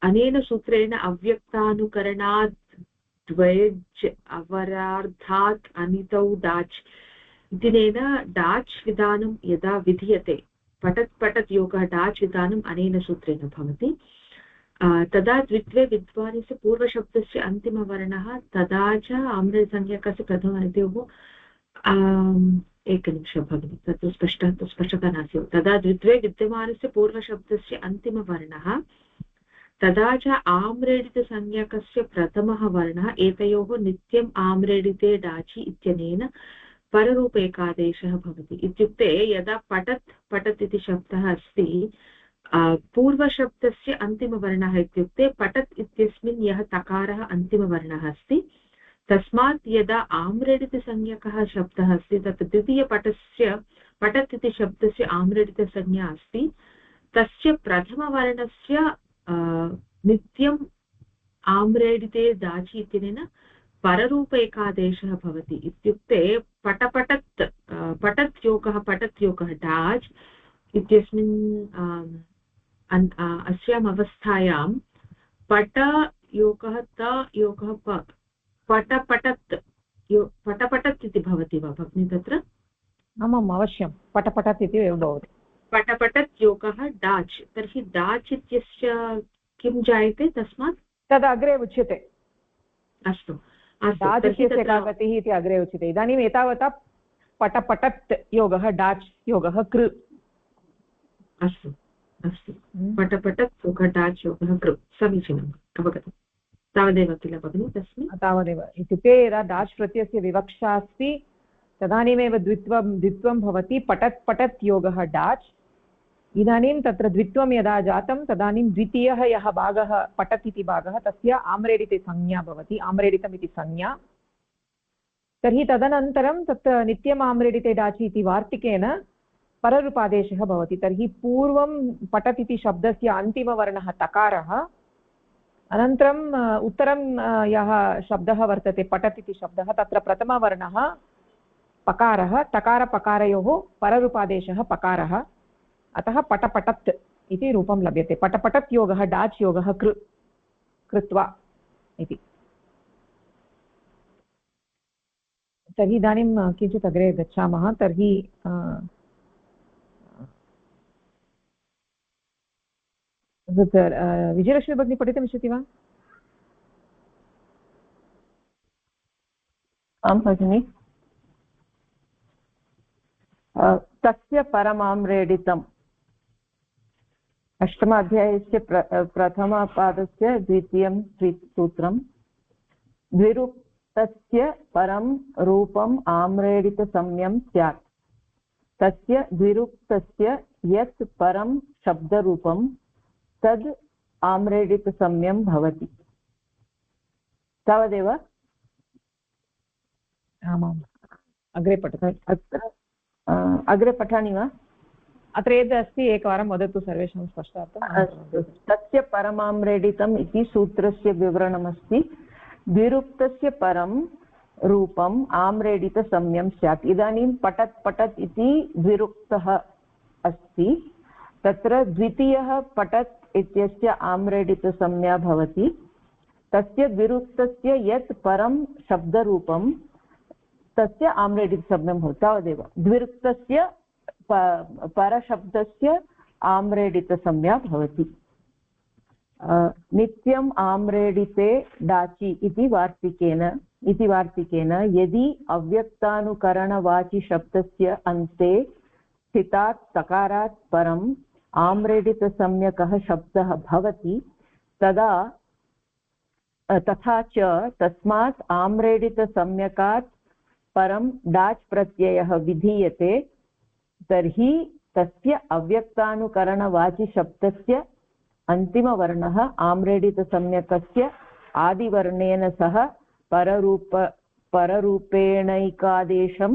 अनेन सूत्रेण अव्यक्तानुकरणात् द्वयज् अवरार्धात् अनितौ डाच् इत्यनेन डाच् विधानं यदा विधीयते, पठत् पठत् योगः डाच् विधानम् अनेन सूत्रेण भवति। तदा द्वित्वे विद्वानस्य पूर्वशब्दस्य अन्तिमवर्णः तदा च आम्रसंज्ञकस्य प्रथमवर्णयोः एकनिमिषं भगिनि, तत् स्पष्टता नास्ति। तदा द्वित्वे विद्यमानस्य पूर्वशब्दस्य अन्तिमवर्णः तदा च आम्रेडितसंज्ञकस्य प्रथमः वर्णः एतयोः नित्यम् आम्रेडिते डाचि इत्यनेन पररूपेकादेशः भवति। इत्युक्ते यदा पठत् पठत् इति शब्दः अस्ति पूर्वशब्दस्य अन्तिमवर्णः इत्युक्ते पठत् इत्यस्मिन् यः तकारः अन्तिमवर्णः अस्ति तस्मात् यदा आम्रेडितसंज्ञकः शब्दः अस्ति तत् द्वितीयपटस्य पठत् इति शब्दस्य आम्रेडितसंज्ञा अस्ति तस्य प्रथमवर्णस्य नित्यम् आम्रेडिते दाचि इत्यनेन पररूपैकादेशः भवति इत्युक्ते पठत् योगः डाच् इत्यस्मिन् अस्याम् अवस्थायां पट योगः त योगः पटपटत् इति भवति वा भगिनी तत्र? आमाम् अवश्यं पटपटत् इति एव भवति। पटपटत् योगः डाच् तर्हि डाच् इत्यस्य किं जायते तस्मात् तद् अग्रे उच्यते। अस्तु डाच् इत्यस्य का गतिः इति अग्रे उच्यते। इदानीम् एतावता पटपटत् योगः डाच् योगः कृ। अस्तु अस्तु पटपटत् योगः डाच् योगः कृ समीचीनम् अवगतम्। तावदेव किल भगिनि तस्मिन्? तावदेव इत्युक्ते यदा डाच् प्रत्ययस्य विवक्षा अस्ति तदानीमेव द्वित्वं भवति पठत् पठत् योगः डाच्। इदानीं तत्र द्वित्वं यदा जातं तदानीं द्वितीयः यः भागः पठत् इति भागः तस्य आम्रेडिते संज्ञा भवति आम्रेडितम् इति संज्ञा। तर्हि तदनन्तरं तत्र नित्यम् आम्रेडिते डाचि इति वार्तिकेन पररूपादेशः भवति। तर्हि पूर्वं पठत् इति शब्दस्य अन्तिमवर्णः तकारः अनन्तरम् उत्तरं यः शब्दः वर्तते पठत् इति शब्दः तत्र प्रथमवर्णः पकारः तकारपकारयोः पररूपादेशः पकारः अतः पटपटत् इति रूपं लभ्यते। पटपटत् योगः डाच् योगः कृत्वा इति। तर्हि इदानीं किञ्चित् अग्रे गच्छामः। तर्हि विजयलक्ष्मी भगिनी पठितुमिच्छति वा? आं भगिनि। तस्य परमाम्रेडितम् अष्टमाध्यायस्य प्रथमपादस्य द्वितीयं सूत्रं द्विरुक्तस्य परं रूपम् आम्रेडितसंज्ञं स्यात् तस्य द्विरुक्तस्य यत् परं शब्दरूपं तद् आम्रेडितसंज्ञं भवति। तावदेव? आमाम् अग्रे पठतु। अग्रे पठामि वा? अत्र यद् अस्ति एकवारं वदतु सर्वेषां स्पष्टार्थम्। तस्य परमाम्रेडितम् इति सूत्रस्य विवरणमस्ति। द्विरुक्तस्य परं रूपम् आम्रेडितसंज्ञं स्यात्। इदानीं पठत् पठत् इति द्विरुक्तः अस्ति तत्र द्वितीयः पठत् इत्यस्य आम्रेडितसंज्ञा भवति। तस्य द्विरुक्तस्य यत् परं शब्दरूपं तस्य आम्रेडितसंज्ञं भवति। तावदेव द्विरुक्तस्य परशब्दस्य आम्रेडितसंज्ञा भवति। नित्यम् आम्रेडिते डाचि इति वार्तिकेन यदि अव्यक्तानुकरणवाचिशब्दस्य अन्ते स्थितात् सकारात् परम् आम्रेडितसंज्ञकः शब्दः भवति तथा च तस्मात् आम्रेडितसंज्ञकात् परं डाच् प्रत्ययः विधीयते तर्हि तस्य अव्यक्तानुकरणवाचिशब्दस्य अन्तिमवर्णः आम्रेडितसंज्ञकस्य आदिवर्णेन सह पररूपेणैकादेशं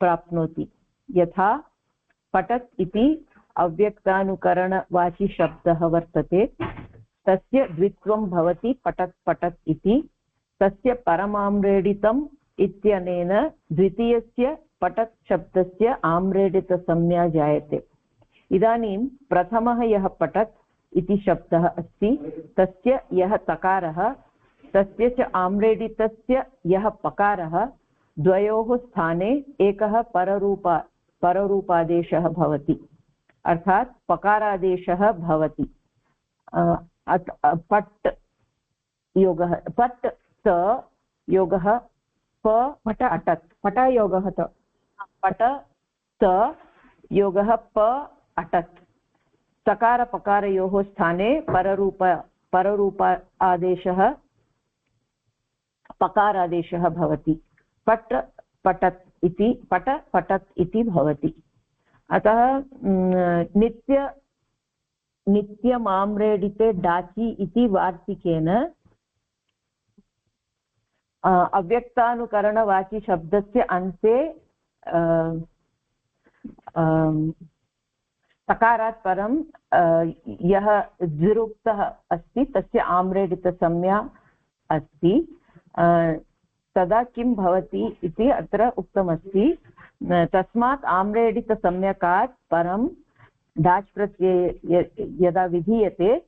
प्राप्नोति। यथा पठत् इति अव्यक्तानुकरणवाचिशब्दः वर्तते तस्य द्वित्वं भवति पठत् पठत् इति। तस्य परमाम्रेडितम् इत्यनेन द्वितीयस्य पठत् शब्दस्य आम्रेडितसंज्ञा जायते। इदानीं प्रथमः यः पठत् इति शब्दः अस्ति तस्य यः तकारः तस्य च आम्रेडितस्य यः पकारः द्वयोः स्थाने एकः पररूपादेशः भवति अर्थात् पकारादेशः भवति। पट् योगः पट् त योगः प अटत् पटयोगः त पट त योगः प अटत् सकारपकारयोः स्थाने पररूप आदेशः पकारादेशः भवति। पट पठत् इति भवति। अतः नित्यमाम्रेडिते डाचि इति वार्तिकेन अव्यक्तानुकरणवाची शब्दस्य अन्ते सकारात् परं यः द्विरुक्तः अस्ति तस्य आम्रेडितसंज्ञा अस्ति तदा किं भवति इति अत्र उक्तमस्ति तस्मात् आम्रेडितसंज्ञकात् परं डाच् प्रत्यये यदा विधीयते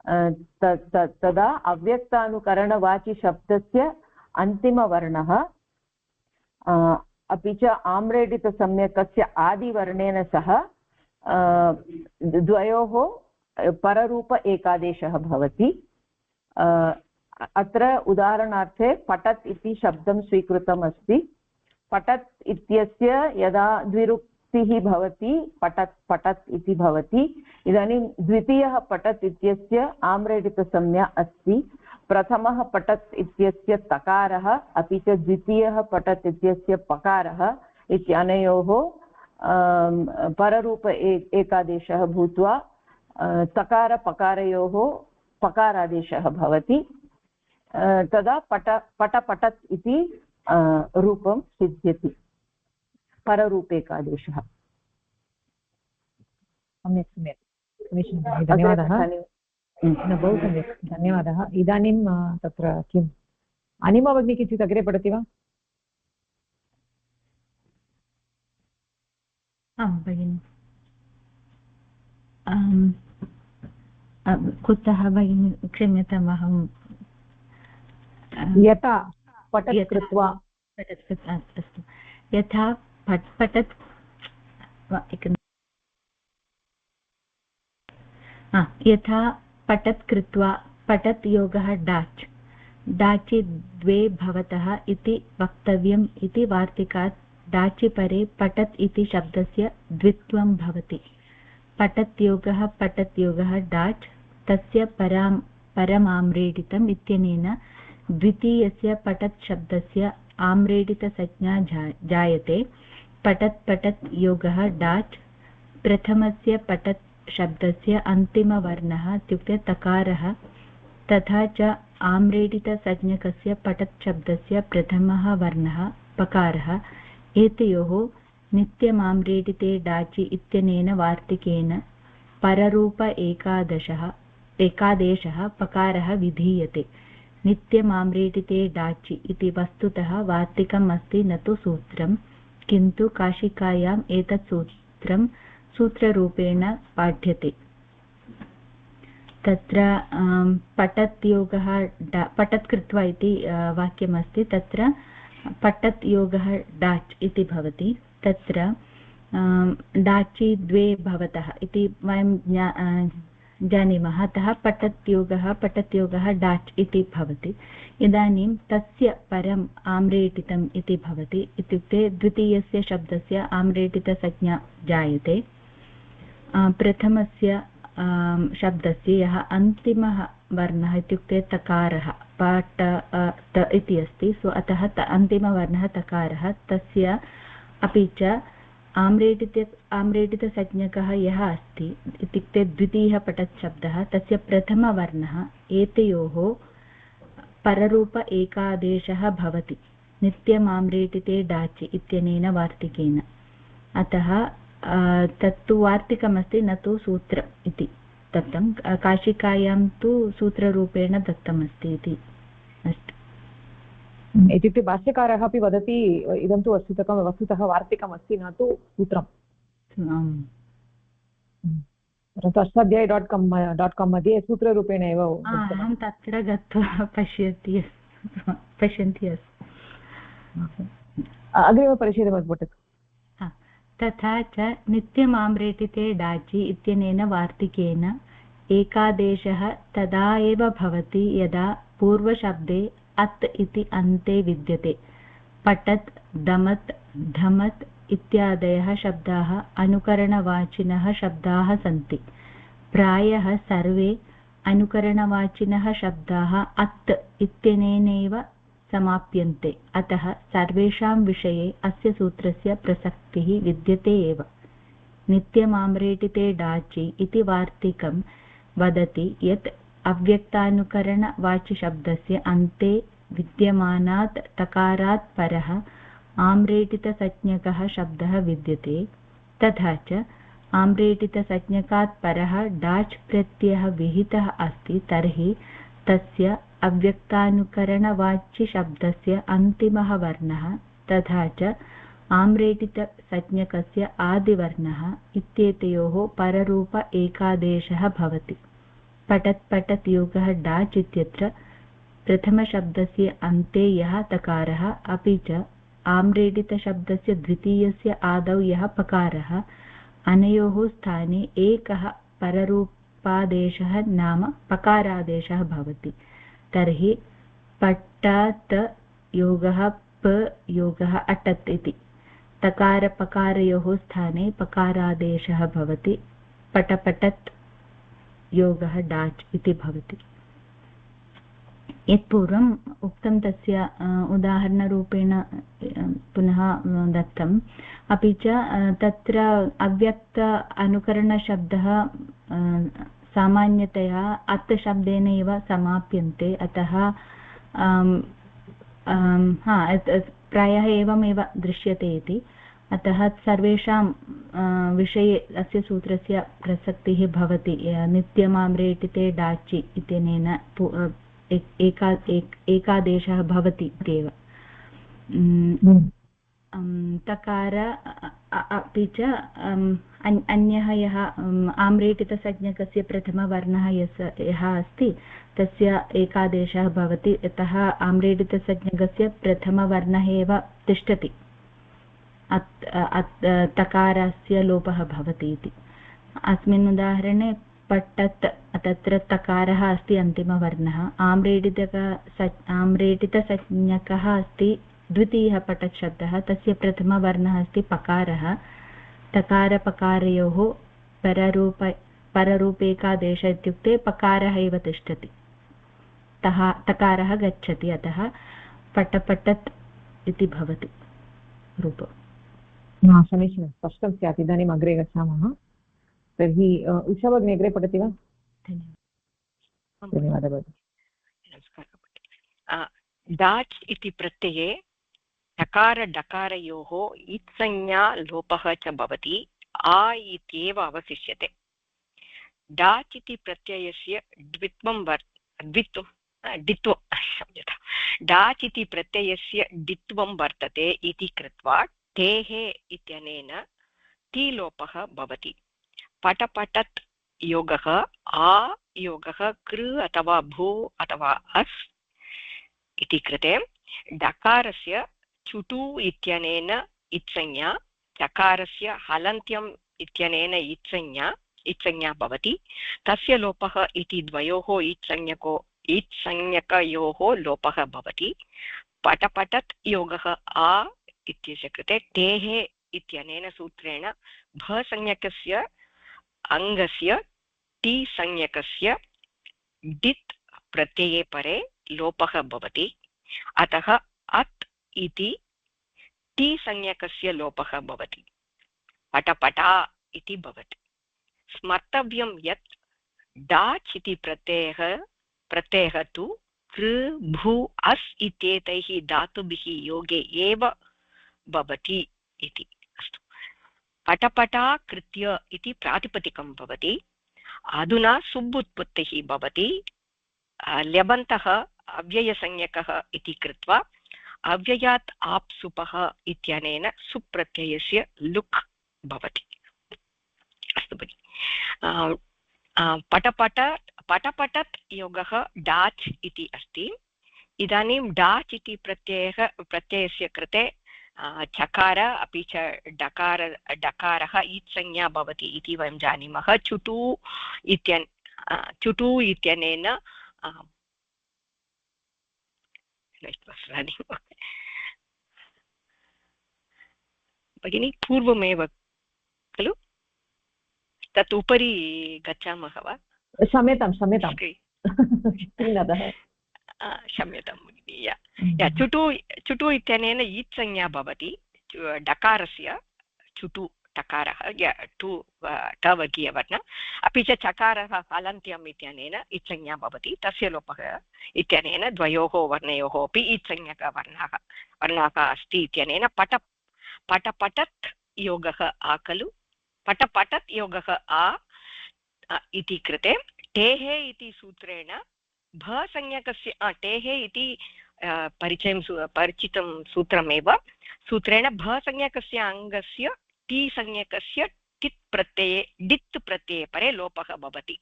तदा अव्यक्तानुकरणवाची शब्दस्य अन्तिमवर्णः अपि च आम्रेडितसंज्ञकस्य आदिवर्णेन सह द्वयोः पररूप एकादेशः भवति अत्र उदाहरणार्थे पठत् इति शब्दं स्वीकृतम् अस्ति पठत् इत्यस्य यदा द्विरुक्तिः भवति पठत् पठत् इति भवति इदानीं द्वितीयः पठत् इत्यस्य आम्रेडितसंज्ञा अस्ति प्रथमः पठत् इत्यस्य तकारः अपि च द्वितीयः पठत् इत्यस्य पकारः इत्यनयोः पररूप एकादेशः भूत्वा तकारपकारयोः पकारादेशः भवति तदा पठत् इति रूपं सिद्ध्यति पररूपेकादेशः सम्यक् सम्यक् समीचीनं धन्यवादः बहु सम्यक् धन्यवादः इदानीं तत्र किम् अनिमा भगिनी किञ्चित् अग्रे पठति वा आं भगिनि कुतः भगिनि क्षम्यताम् अहं यथा पठत् कृत्वा अस्तु यथा पठत् यथा पठत् कृत्वा पठत् योगः डाच् डाचि द्वे भवतः इति वक्तव्यम् इति वार्तिकात् डाचि परे पठत् इति शब्दस्य द्वित्वं भवति पठत् योगः डाच् तस्य परमाम्रेडितम् इत्यनेन द्वितीयस्य पठत् शब्दस्य आम्रेडितसंज्ञा जायते पठत् योगः डाच् प्रथमस्य पठत् शब्दस्य अन्तिमवर्णः इत्युक्ते तकारः तथा च आम्रेडितसंज्ञकस्य पठत् शब्दस्य प्रथमः वर्णः पकारः एतयोः नित्यमाम्रेडिते डाचि इत्यनेन वार्तिकेन पररूप एकादेशः पकारः विधीयते नित्यमाम्रेडिते डाचि इति वस्तुतः वार्तिकम् अस्ति न तु सूत्रं किन्तु काशिकायाम् एतत् सूत्रं सूत्ररूपेण पाठ्यते तत्र पठत् योगः पठत् कृत्वा इति वाक्यमस्ति तत्र पठत् योगः डाच् इति भवति तत्र डाचि द्वे भवतः इति वयं जानीमः अतः पठत् योगः डाच् इति भवति इदानीं तस्य परम् आम्रेटितम् इति भवति इत्युक्ते द्वितीयस्य शब्दस्य आम्रेटितसंज्ञा जायते प्रथमस्य शब्दस्य यः अन्तिमः वर्णः इत्युक्ते तकारः पठ इति अस्ति सो अतः अन्तिमवर्णः तकारः तस्य अपि च आम्रेटितसंज्ञकः यः अस्ति इत्युक्ते द्वितीयः पठत् शब्दः तस्य प्रथमवर्णः एतयोः पररूप एकादेशः भवति नित्यमाम्रेटिते डाचि इत्यनेन वार्तिकेन अतः तत्तु वार्तिकमस्ति न तु सूत्र इति दत्तं काशिकायां तु सूत्ररूपेण दत्तमस्ति इति अस्ति इत्युक्ते भाष्यकारः अपि वदति इदं तु वस्तुतः वार्तिकमस्ति न तु सूत्रं परन्तु अष्टाध्यायी.com मध्ये सूत्ररूपेण एव अहं तत्र गत्वा पश्यन्ति अस्मि अग्रिम परिच्छेदं पठतु तथा च नित्यमाम्रेटिते डाचि इत्यनेन वार्तिकेन एकादेशः तदा एव भवति यदा पूर्वशब्दे अत् इति अन्ते विद्यते पठत् दमत् धमत् इत्यादयः शब्दाः अनुकरणवाचिनः शब्दाः सन्ति प्रायः सर्वे अनुकरणवाचिनः शब्दाः अत् इत्यनेनैव समाप्यन्ते अतः सर्वेषां विषये अस्य सूत्रस्य प्रसक्तिः विद्यते एव नित्यमाम्रेटिते डाचि इति वार्तिकं वदति यत् अव्यक्तानुकरणवाचिशब्दस्य अन्ते विद्यमानात् तकारात् परः आम्रेटितसंज्ञकः शब्दः विद्यते तथा च आम्रेटितसंज्ञकात् परः डाच् प्रत्ययः विहितः अस्ति तर्हि तस्य अव्यक्तानुकरणवाच्यशब्दस्य अन्तिमः वर्णः तथा च आम्रेटितसंज्ञकस्य आदिवर्णः इत्येतयोः पररूप एकादेशः भवति। पठत् पठत् योगः डाच् इत्यत्र प्रथमशब्दस्य अन्ते यः तकारः अपि च आम्रेडितशब्दस्य द्वितीयस्य आदौ यः पकारः अनयोः स्थाने एकः पररूपादेशः नाम पकारादेशः भवति। तर्हि पठत् योगः प योगः अटत् इति तकारपकारयोः स्थाने पकारादेशः भवति। पटपटत् योगः डाच् इति भवति। यत्पूर्वम् उक्तं तस्य उदाहरणरूपेण पुनः दत्तम्। अपि च तत्र अव्यक्त अनुकरणशब्दः सामान्यतया अत् शब्देन एव समाप्यन्ते अतः प्रायः एवमेव दृश्यते इति अतः सर्वेषां विषये अस्य सूत्रस्य प्रसक्तिः भवति। नित्यमाम्रेटिते डाचि इत्यनेन एकादेशः भवति इत्येव। तकार अपि च अन्यः यः आम्रेटितसंज्ञकस्य प्रथमवर्णः यः अस्ति तस्य एकादेशः भवति यतः आम्रेटितसंज्ञकस्य प्रथमवर्णः एव तिष्ठति तकारस्य लोपः भवति इति। अस्मिन् उदाहरणे पठत् तत्र तकारः अस्ति अन्तिमवर्णः आम्रेटितसंज्ञकः अस्ति द्वितीयः पठत् शब्दः तस्य प्रथमवर्णः अस्ति पकारः तकारपकारयोः पररूपेकादेश इत्युक्ते पकारः एव तिष्ठति तकारः गच्छति अतः पटपटत् इति भवति रूपम्। समीचीनं स्पष्टं स्यात्। इदानीम् अग्रे गच्छामः। तर्हि उषा भगिनी अग्रे पठति वा? धन्यवादः भगिनि। डाच् इति प्रत्यये डकार डकारयोः इत्संज्ञा लोपः च भवति आ इत्येव अवशिष्यते। डाच् इति प्रत्ययस्य डाच् इति प्रत्ययस्य डित्वं वर्तते इति कृत्वा तेः इत्यनेन टी लोपः भवति। पटपटत् योगः आ योगः कृ अथवा भू अथवा अस् इति कृते डकारस्य चुटु इत्यनेन इत्संज्ञा चकारस्य हलन्त्यम् इत्यनेन इत्संज्ञा भवति। तस्य लोपः इति द्वयोः इत्संज्ञकयोः लोपः भवति। पटपटत् योगः आ इत्यस्य कृते तेः इत्यनेन सूत्रेण भसंज्ञकस्य अङ्गस्य टी संज्ञकस्य डित् प्रत्यये परे लोपः भवति। अतः अत् इति टी संज्ञकस्य लोपः भवति। पटपटा इति भवति। स्मर्तव्यं यत् डाच् इति प्रत्ययः तु कृ भू अस् इत्येतैः धातुभिः योगे एव भवति इति। अस्तु। पटपटा कृत्य इति प्रातिपदिकं भवति। अधुना सुबुत्पत्तिः भवति। ल्यबन्तः अव्ययसंज्ञकः इति कृत्वा अव्ययात् आप्सुपः इत्यनेन सुप्रत्ययस्य लुक् भवति। अस्तु भगिनि। पटपटत् योगः डाच् इति अस्ति। इदानीं डाच् इति प्रत्ययस्य कृते चकार अपि च डकारः इत्संज्ञा भवति इति वयं जानीमः। चुटु इत्यनेन भगिनी पूर्वमेव खलु तत् उपरि गच्छामः वा? क्षम्यतां क्षम्यतां चुटु इत्यनेन ईत् संज्ञा भवति। डकारस्य चुटु टकारः टु टवर्गीयवर्ण अपि च चकारः हलन्त्यम् इत्यनेन इत्संज्ञा भवति तस्य लोपः इत्यनेन द्वयोः वर्णयोः अपि इत्संज्ञकवर्णाः अस्ति इत्यनेन पटपटत् योगः आ खलु पटपटत् योगः आ इति कृते टेः इति सूत्रेण भसंज्ञकस्य टेः इति परिचितं सूत्रमेव सूत्रेण भसंज्ञकस्य अङ्गस्य टी संज्ञकस्य टित् प्रत्यये डित् प्रत्यये परे लोपः भवति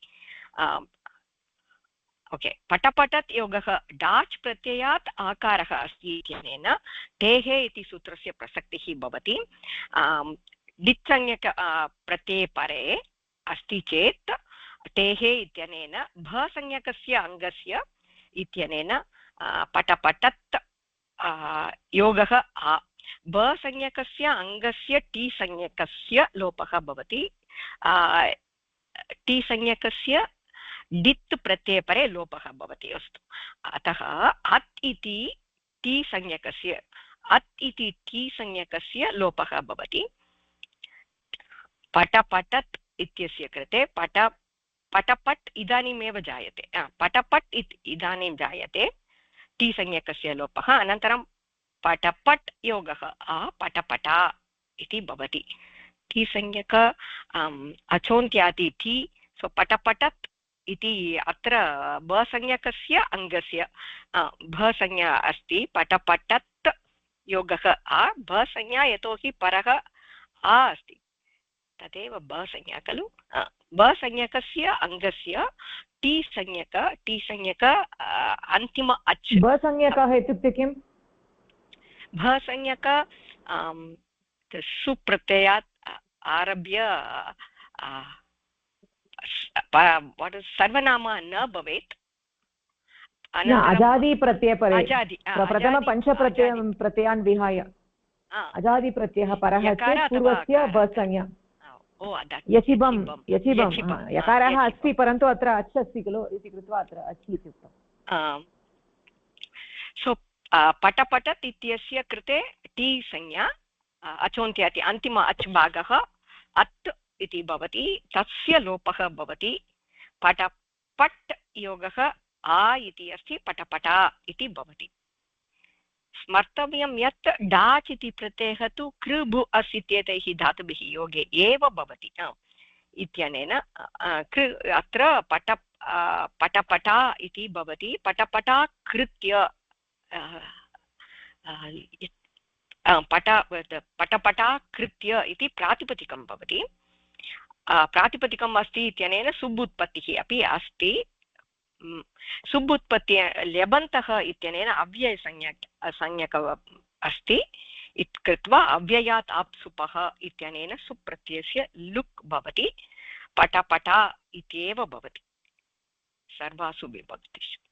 ओके पटपटत् योगः डाच् प्रत्ययात् आकारः अस्ति इत्यनेन टेः इति सूत्रस्य प्रसक्तिः भवति डित् संज्ञक प्रत्यये परे अस्ति चेत् टेः इत्यनेन भसंज्ञकस्य अङ्गस्य इत्यनेन पटपटत् योगः आ भसंज्ञकस्य अङ्गस्य टी संज्ञकस्य लोपः भवति टी संज्ञकस्य डित् प्रत्यये परे लोपः भवति अस्तु अतः अत् इति टी संज्ञकस्य लोपः भवति पटपटत् इत्यस्य कृते पटपट् इदानीमेव जायते पटपट् इदानीं जायते टी संज्ञकस्य लोपः अनन्तरं पटपट् योगः पटपटा इति भवति टी संज्ञक अचोन्त्यादि टी सो पटपटत् इति अत्र भसंज्ञकस्य अङ्गस्य भसंज्ञा अस्ति पटपटत् योगः भसंज्ञा यतोहि परः अस्ति तदेव भसंज्ञा खलु भसंज्ञकस्य अङ्गस्य टी संज्ञक अन्तिम अच् भसंज्ञकः इत्युक्ते किम् भसंज्ञक सुप्रत्ययात् आरभ्य सर्वनाम न भवेत् अजादिप्रत्ययपरे प्रथमपञ्चप्रत्ययान् विहाय अजादिप्रत्ययः परः चेत् पूर्वस्य भसंज्ञा यचिबं यकारः अस्ति परन्तु अत्र अच् अस्ति खलु इति कृत्वा अत्र अच् इति उक्तम् सो पटपटत् इत्यस्य कृते टी संज्ञा अचोन्त्याति अन्तिम अच् भागः अत् इति भवति तस्य लोपः भवति पटपट् योगः आ इति अस्ति पटपटा इति भवति स्मर्तव्यं यत् डाच् इति प्रत्ययः तु कृ भु अस् इत्येतैः धातुभिः योगे एव भवति इत्यनेन अत्र पटपटा इति भवति पटपटा कृत्य पटपटा कृत्य इति प्रातिपदिकं भवति प्रातिपदिकम् अस्ति इत्यनेन सुबुत्पत्तिः अपि अस्ति सुबुत्पत्ति ल्यबन्तः इत्यनेन अव्ययसंज्ञक अस्ति इति कृत्वा अव्ययात् आप्सुपः इत्यनेन सुप्रत्ययस्य लुक् भवति पटपटा इत्येव भवति सर्वासु विभक्तिषु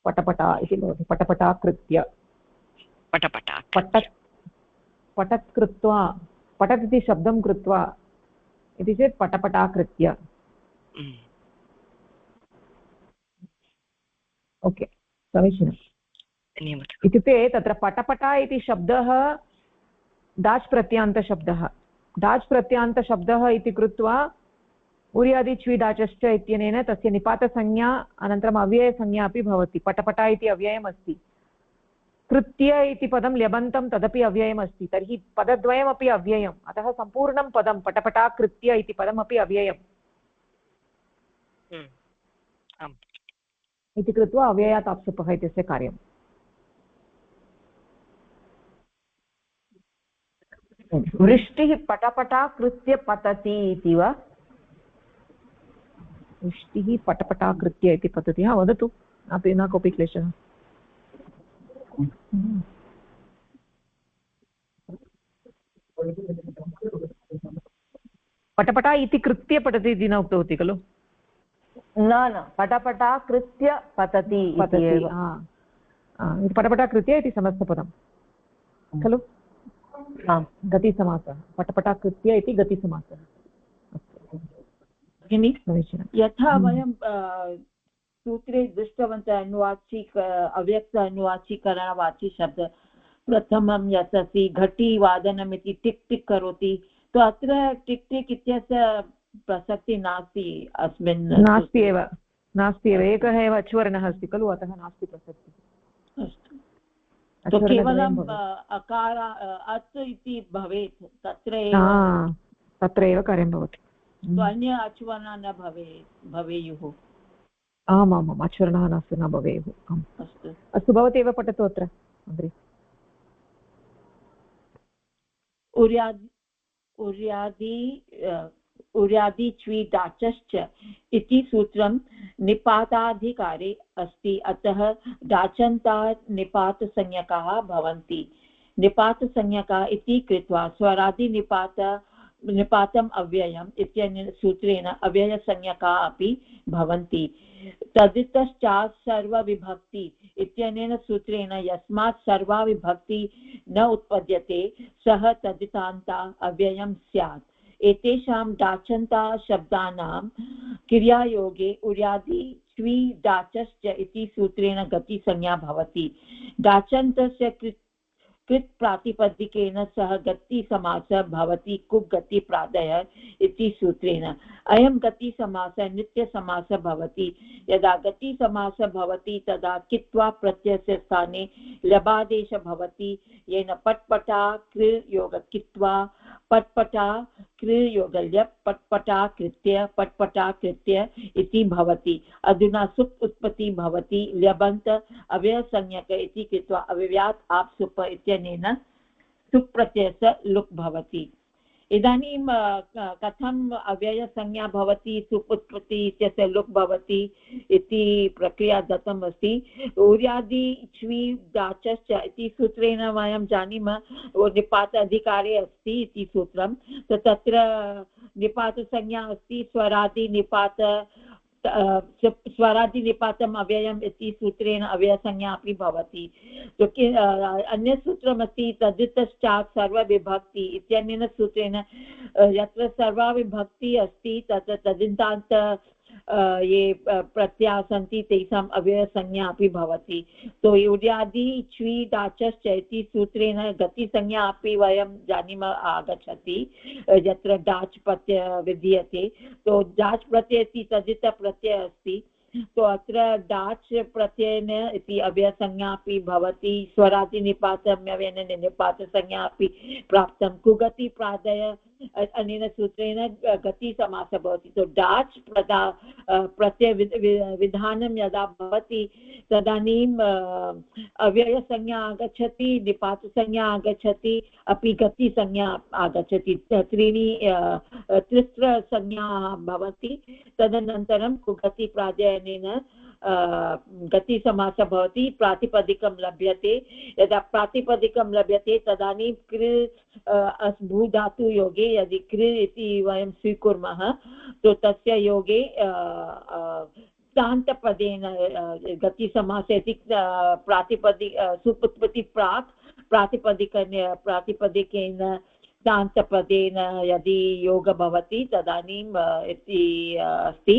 पटपटा इति भवति पटपटा कृत्य पटत् कृत्वा पठत् इति शब्दं कृत्वा इति चेत् पटपटा कृत्य ओके समीचीनम् इत्युक्ते तत्र पटपटा इति शब्दः डाच् प्रत्ययान्तशब्दः इति कृत्वा उर्यादि च्वि डाचश्च इत्यनेन तस्य निपातसंज्ञा अनन्तरम् अव्ययसंज्ञा अपि भवति पटपटा इति अव्ययम् अस्ति कृत्य इति पदं ल्यबन्तं तदपि अव्ययमस्ति तर्हि पदद्वयमपि अव्ययम् अतः सम्पूर्णं पदं पटपटा कृत्य इति पदमपि अव्ययम् इति कृत्वा अव्ययात् आप्सुपः इत्यस्य कार्यम् वृष्टिः पटपटा कृत्य पतति इति वा वृष्टिः पटपटा कृत्य इति पतति वदतु अपि न कोऽपि क्लेशः पटपटा इति कृत्य पठति इति न उक्तवती खलु न पटपटा कृत्य पतति पटपटा कृत्य इति समस्तपदं खलु गतिसमासः पटपटा कृत्य इति गतिसमासः यथा वयं सूत्रे दृष्टवन्तः अनुवाचिक अव्यक्त अनुवाचीकरणवाची शब्द प्रथमं यत् अस्ति घटीवादनम् इति टिक् टिक् करोति तो अत्र टिक् टिक् इत्यस्य प्रसक्तिः नास्ति अस्मिन् नास्ति एव एकः एव अच्वर्णः अस्ति खलु अतः नास्ति प्रसक्तिः तो केवलम् अकार अत् इति भवेत् तत्र एव कार्यं भवति अन्य अच्वर्णः न भवेयुः आमामाम् अच्वर्णः न भवेयुः अस्तु भवती एव पठतु अत्र उर्यादि च्वी डाचश्च इति सूत्रं निपाताधिकारे अस्ति अतः डाचन्ता निपातसंज्ञकाः भवन्ति निपातसंज्ञका इति कृत्वा स्वरादि निपातम् अव्ययम् इत्यनेन सूत्रेण अव्ययसंज्ञका अपि भवन्ति तदितश्चात् सर्वविभक्ति इत्यनेन सूत्रेण यस्मात् सर्वाविभक्ति न उत्पद्यते सः तदितान्ता अव्ययं स्यात् एतेषां डाचन्ता शब्दानां क्रियायोगे उर्यादि च्वी डाचश्च इति सूत्रेण गतिसंज्ञा भवति डाचन्तस्य कृत् प्रातिपदिकेन सह गतिसमासः भवति कुक् गतिप्रादयः इति सूत्रेण अयं गतिसमासः नित्यसमासः भवति यदा गतिसमासः भवति तदा कित्वा प्रत्ययस्य स्थाने लबादेशः भवति येन पट्पटा कृयोग कित्वा पट्पटा कृयोग ल्यप् पट्पटा कृत्य इति भवति अधुना सुप् उत्पत्ति भवति ल्यबन्त अव्ययसंज्ञक इति कृत्वा अव्ययात् आप् सुप् इत्यनेन सुप् प्रत्ययस्य लुक् भवति इदानीं कथम् अव्ययसंज्ञा भवति सुप् उत्पत्ति इत्यस्य लुक् भवति इति प्रक्रिया दत्तम् अस्ति उर्यादि च्वी डाचश्च इति सूत्रेण वयं जानीमः निपात अधिकारे अस्ति इति सूत्रं तत्र निपातसंज्ञा अस्ति स्वरादि निपात स्वरादिनिपातम् अव्ययम् इति सूत्रेण अव्ययसंज्ञा अपि भवति अन्यत् सूत्रमस्ति तदितश्चात् सर्वविभक्ति इत्यनेन सूत्रेण यत्र सर्वविभक्ति अस्ति तत्र तदितान्त ये प्रत्ययाः सन्ति तेषाम् अव्ययसंज्ञा अपि भवति तो उर्यादि च्वी डाचश्च इति सूत्रेण गतिसंज्ञा अपि वयं जानीमः आगच्छति यत्र डाच् प्रत्ययः विधीयते तो डाच् प्रत्ययः इति तदित प्रत्ययः अस्ति तो अत्र डाच् प्रत्ययेन इति अव्ययसंज्ञा अपि भवति स्वरादिनिपातम्यवेन निपातसंज्ञा अपि प्राप्तं कुगति प्रादय अनेन सूत्रेण गतिसमासः भवति तो डाच् प्रत्यय विधानं यदा भवति तदानीं अव्ययसंज्ञा आगच्छति निपातसंज्ञा आगच्छति अपि गतिसंज्ञा आगच्छति त्रिस्र संज्ञाः भवति तदनन्तरं कुगतिप्रादयनेन गतिसमासः भवति प्रातिपदिकं लभ्यते यदा प्रातिपदिकं लभ्यते तदानीं कृ भूधातुयोगे यदि कृ इति वयं स्वीकुर्मः तो तस्य योगे तान्तपदेन गतिसमासे इति सुपुत्पत्ति प्राक् प्रातिपदिकेन तान्तपदेन यदि योग भवति तदानीम् इति अस्ति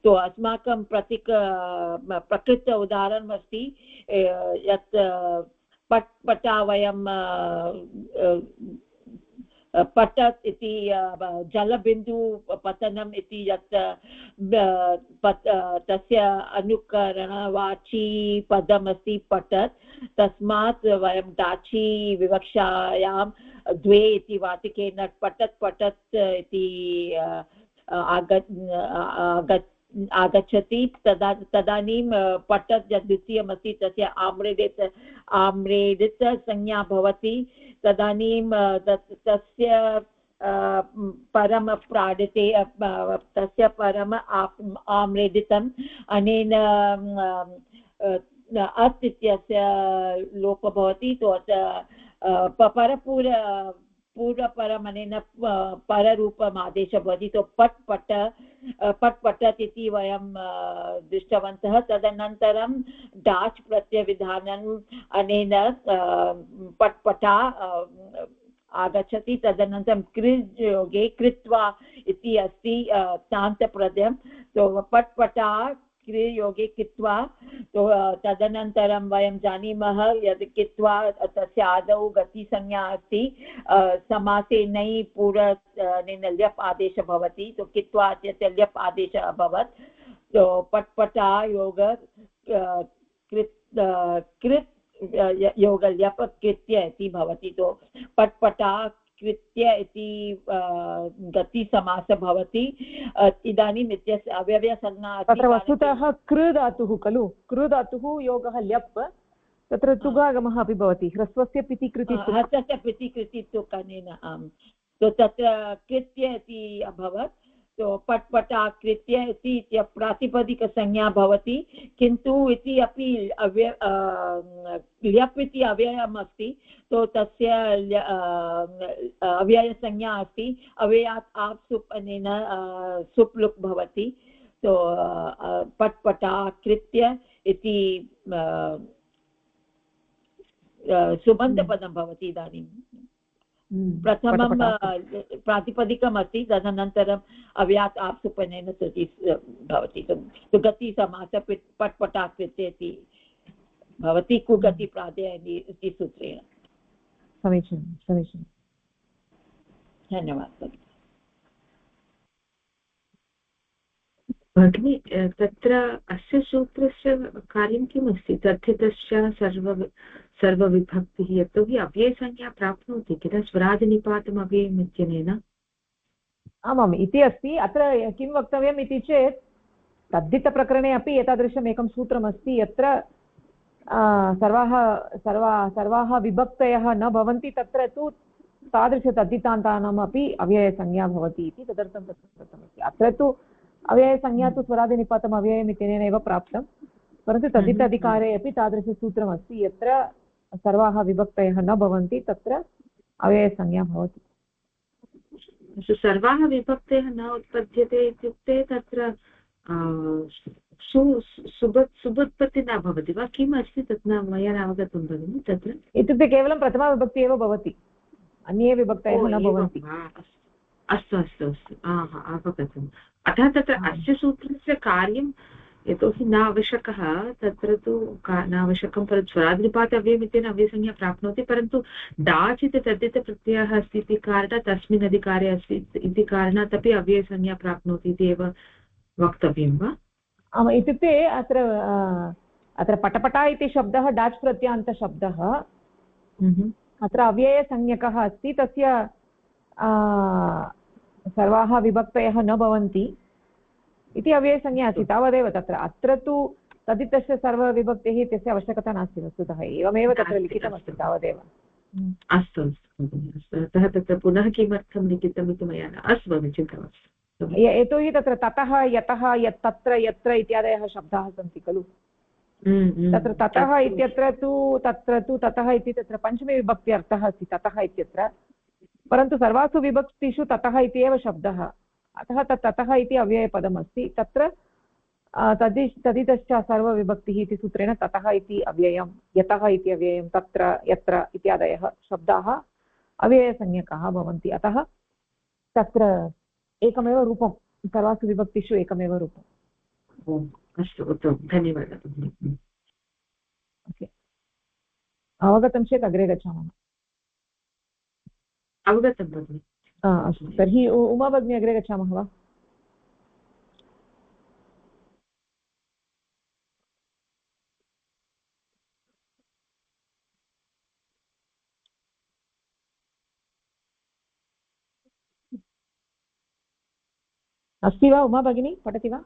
तो अस्माकं प्रकृत उदाहरणम् अस्ति यत् पट्पटा वयं पठत् इति जलबिन्दु पतनम् इति यत् तस्य अनुकरणवाची पदमस्ति पठत् तस्मात् वयं डाची विवक्षायां द्वे इति वातिकेन पठत् इति आगच्छति तदानीं पठत् यद् द्वितीयमस्ति तस्य आम्रेडित संज्ञा भवति तदानीं तस्य परम प्राडिते तस्य परम आम्रेडितम् अनेन अत् इत्यस्य लोपः भवति तो पूर्वपरमनेन पररूपम् आदेशः भवति तो पट्पठत् इति वयं दृष्टवन्तः तदनन्तरं डाच् प्रत्ययविधानम् अनेन पट्पटा आगच्छति तदनन्तरं कृयोगे कृत्वा इति अस्ति तान्तप्रत्ययं तो पट्पटा क्रिययोगे कित्वा तो तदनन्तरं वयं जानीमः यद् कित्वा तस्य आदौ गतिसंज्ञा अस्ति समासे नै ल्यप् आदेशः भवति तो कित्वा इत्यस्य ल्यप् आदेशः अभवत् तो पट्पटा योग कृत् योग ल्यप कृत्य इति भवति तो पट्पटा कृत्य इति गतिसमासः भवति इदानीम् इत्यस्य अव्ययसंज्ञा तत्र वस्तुतः कृ धातुः खलु कृ धातुः योगः ल्यप् तत्र तुगागमः अपि भवति ह्रस्वस्य पिति कृति हस्तस्य पिति कृति तुकनेन आम् तो तत्र कृत्य इति अभवत् तो पट्पटा कृत्य इति प्रातिपदिकसंज्ञा भवति किन्तु इति अपि ल्यप् इति अव्ययम् अस्ति तो तस्य अव्ययसंज्ञा अस्ति अव्ययात् आप् सुप् अनेन सुप् लुक् भवति तो पट्पटा कृत्य इति सुबन्धपदं भवति इदानीं प्रथमं प्रातिपदिकम् अस्ति तदनन्तरम् अव्यात् आप्सुपनेन तृति भवति सुगतिसमासः पट्पटा कृत्य इति भवति कुगति प्रादेय इति सूत्रेण समीचीनं समीचीनं धन्यवादः भगिनी तत्र अस्य सूत्रस्य कार्यं किमस्ति तथितस्य सर्वविभक्तिः यतोहि अव्ययसंज्ञा प्राप्नोति किल स्वरादिनिपातम् अव्ययम् इत्यनेन आमाम् इति अस्ति अत्र किं वक्तव्यम् इति चेत् तद्धितप्रकरणे अपि एतादृशम् एकं सूत्रमस्ति यत्र सर्वाः विभक्तयः न भवन्ति तत्र तु तादृशतद्धितान्तानाम् अपि अव्ययसंज्ञा भवति इति तदर्थं तत्र दत्तमस्ति अत्र तु अव्ययसंज्ञा तु स्वरादिनिपातम् अव्ययम् इत्यनेन एव प्राप्तं परन्तु तद्धिताधिकारे अपि तादृशसूत्रमस्ति यत्र सर्वाः विभक्तयः न भवन्ति तत्र अव्ययसंज्ञा भवति सर्वाः विभक्तयः न उत्पद्यते इत्युक्ते तत्र सुबुत्पत्ति न भवति वा किम् अस्ति तत् न मया न अवगतं भगिनि तत्र इत्युक्ते केवलं प्रथमाविभक्ति एव भवति अन्ये विभक्तयः न भवन्ति अस्तु अस्तु अस्तु अवगतम् अतः तत्र अस्य सूत्रस्य कार्यं यतोहि न आवश्यकः तत्र तु न आवश्यकं परन्तु स्वरादिनिपात अव्ययम् इत्यनेन अव्ययसंज्ञा प्राप्नोति परन्तु डाच् इति तद्धितप्रत्ययः अस्ति इति कारणात् तस्मिन् अधिकारे अस्ति इति कारणात् अपि अव्ययसंज्ञा प्राप्नोति इति एव वक्तव्यं वा इत्युक्ते अत्र पटपटा इति शब्दः डाच् प्रत्ययान्तशब्दः अत्र अव्ययसंज्ञकः अस्ति तस्य सर्वाः विभक्तयः न भवन्ति इति अव्ययसंज्ञा अस्ति तावदेव तत्र अत्र तु तदितस्य सर्वविभक्तिः इत्यस्य आवश्यकता नास्ति वस्तुतः एवमेव तत्र लिखितमस्ति तावदेव अस्तु अस्तु अतः तत्र पुनः किमर्थं लिखितम् इति मया न अस्तु भगिनि चिन्ता मास्तु यतोहि तत्र ततः यतः तत्र यत्र इत्यादयः शब्दाः सन्ति खलु तत्र ततः इत्यत्र तु ततः इति तत्र पञ्चमी विभक्ति अर्थः अस्ति ततः इत्यत्र परन्तु सर्वासु विभक्तिषु ततः इति एव शब्दः अतः ततः इति अव्ययपदम् अस्ति तत्र तदितश्च सर्वविभक्तिः इति सूत्रेण ततः इति अव्ययं यतः इति अव्ययं तत्र यत्र इत्यादयः शब्दाः अव्ययसंज्ञकाः भवन्ति अतः तत्र एकमेव रूपं सर्वासु विभक्तिषु एकमेव रूपम् अस्तु उत्तमं धन्यवादः ओके अवगतं चेत् अग्रे गच्छामः अवगतं भगिनि अस्तु तर्हि उमा भगिनी अग्रे गच्छामः वा अस्ति वा उमा भगिनी पठति वा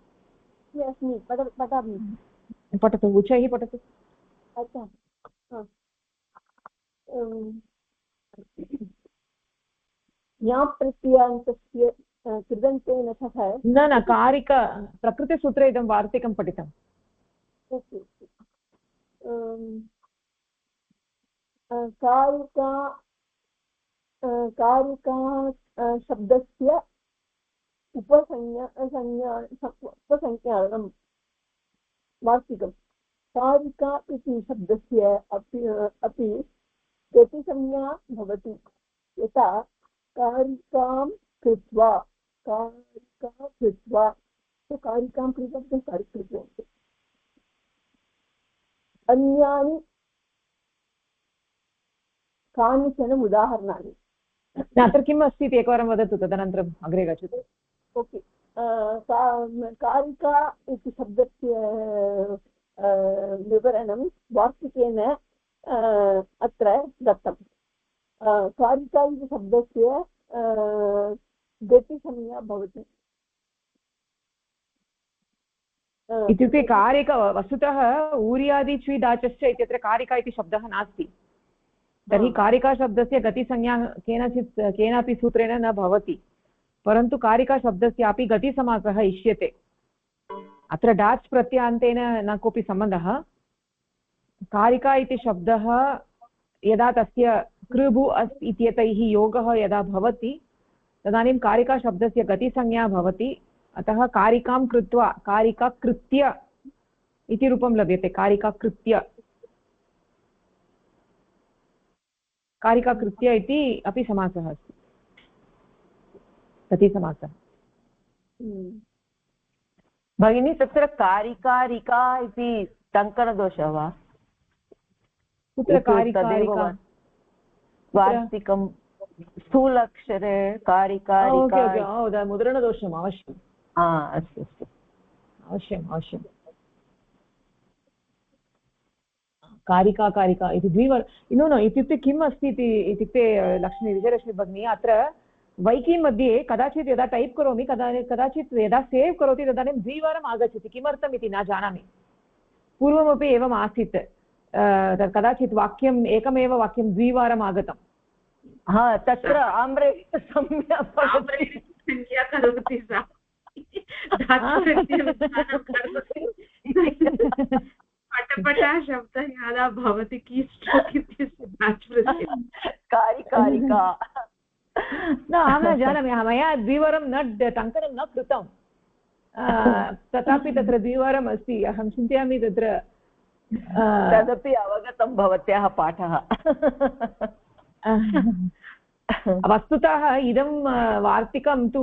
अस्मि पठामि पठतु उच्चैः पठतु ज्ञाप्रत्ययान्तस्य कृदन्तेन सह न कारिक प्रकृतिसूत्रे इदं वार्तिकं पठितम् कारिका शब्दस्य उपसंज्ञानं वार्तिकं कारिका इति शब्दस्य अपि गतिसंज्ञा भवति यथा कारिकां कृत्वा तो कारिकां कृतं कारिकृत्यन्ते अन्यानि कानिचन उदाहरणानि अत्र किम् अस्ति इति एकवारं वदतु तदनन्तरम् अग्रे गच्छतु ओके कारिका इति शब्दस्य विवरणं वार्तिकेन अत्र दत्तं कारिका इति शब्दस्य गतिसंज्ञा भवति इत्युक्ते कारिका वस्तुतः ऊर्यादिच्विदाचश्च इत्यत्र कारिका इति शब्दः नास्ति तर्हि कारिकाशब्दस्य गतिसंज्ञा केनापि सूत्रेण न भवति परन्तु कारिकाशब्दस्यापि गतिसमासः इष्यते अत्र डाच् प्रत्ययान्तेन न कोऽपि सम्बन्धः कारिका इति शब्दः यदा तस्य कृभु अस् इत्येतैः योगः यदा भवति तदानीं कारिकाशब्दस्य गतिसंज्ञा भवति अतः कारिकां कृत्वा कारिकाकृत्य इति रूपं लभ्यते कारिकाकृत्य कारिकाकृत्य इति अपि समासः अस्ति गतिसमासः भगिनी तत्र कारिकारिका इति टङ्कनदोषः वा कुत्र कारिकारिका वार्तिकं स्थूलाक्षरे कारिकारिका मुद्रणदोषम् अवश्यम् अस्तु अस्तु अवश्यम् अवश्यं कारिका कारिका इति नो इत्युक्ते किम् अस्ति इत्युक्ते विजयलक्ष्मी भगिनी अत्र वैकी मध्ये कदाचित् यदा टैप् करोमि कदाचित् यदा सेव् करोति तदानीं द्विवारम् आगच्छति किमर्थम् इति न जानामि पूर्वमपि एवम् आसीत् कदाचित् वाक्यम् एकमेव वाक्यं द्विवारम् आगतम् तत्र आम्रे संज्ञा करोति सा पटपटा शब्दः यदा भवति कीस्ट्रोक् इत्यस्य कारिकारिका न अहं न जानामि मया द्विवारं न टङ्कनं न कृतं तथापि तत्र द्विवारम् अस्ति अहं चिन्तयामि तत्र तदपि अवगतं भवत्याः पाठः वस्तुतः इदं वार्तिकं तु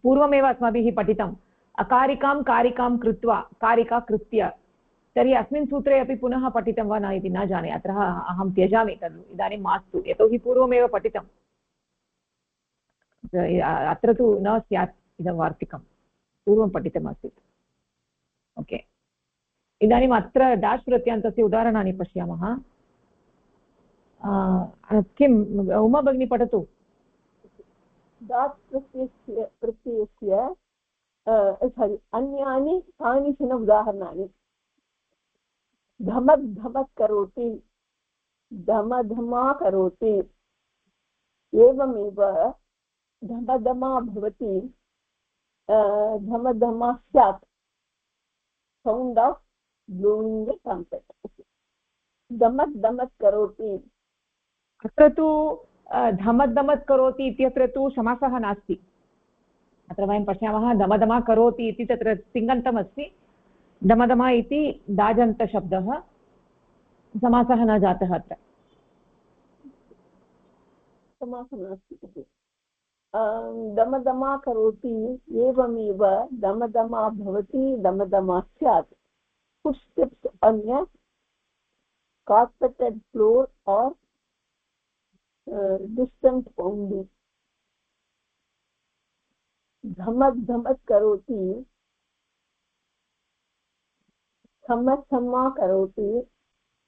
पूर्वमेव अस्माभिः पठितम् अकारिकां कारिकां कृत्वा कारिका कृत्य तर्हि अस्मिन् सूत्रे अपि पुनः पठितं वा न इति न जाने अतः अहं त्यजामि तद् इदानीं मास्तु यतोहि पूर्वमेव पठितम् अत्र तु न स्यात् इदं वार्तिकं पूर्वं पठितमासीत् ओके इदानीम् अत्र डाश् प्रत्ययान्तस्य उदाहरणानि पश्यामः किम् उमा भगिनी पठतु डाश् प्रत्ययस्य अन्यानि कानिचन उदाहरणानि धमक् धमक् करोति धमधमा करोति एवमेव धमधमा भवति धमधमा स्यात् सौण्ड् आफ् ब्लोविङ्ग् द ट्रम्पेट् दमत् दमत् करोति अत्र तु धमत् दमत् करोति इत्यत्र तु समासः नास्ति अत्र वयं पश्यामः दमदमा करोति इति तत्र तिङन्तमस्ति दमदमा इति दाजन्तशब्दः समासः न जातः अत्र समासः नास्ति दमदमा करोति एवमेव दमदमा भवति दमदमा स्यात् footsteps on a carpeted floor or distant pounding धमक धमक करोति क्षमक्षमा करोति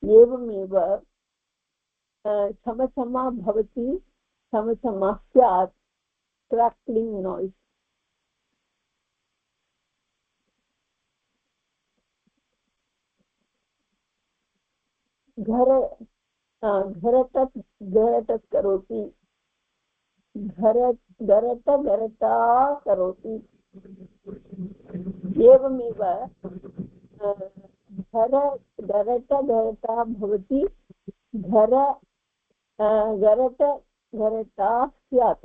एवमेव क्षमक्षमा भवति क्षमक्षमा स्यात् crackling noise घरटत् घरटत् करोति घरट घरटा करोति एवमेव घर घरट घरटा भवति घर घरट घरटा स्यात्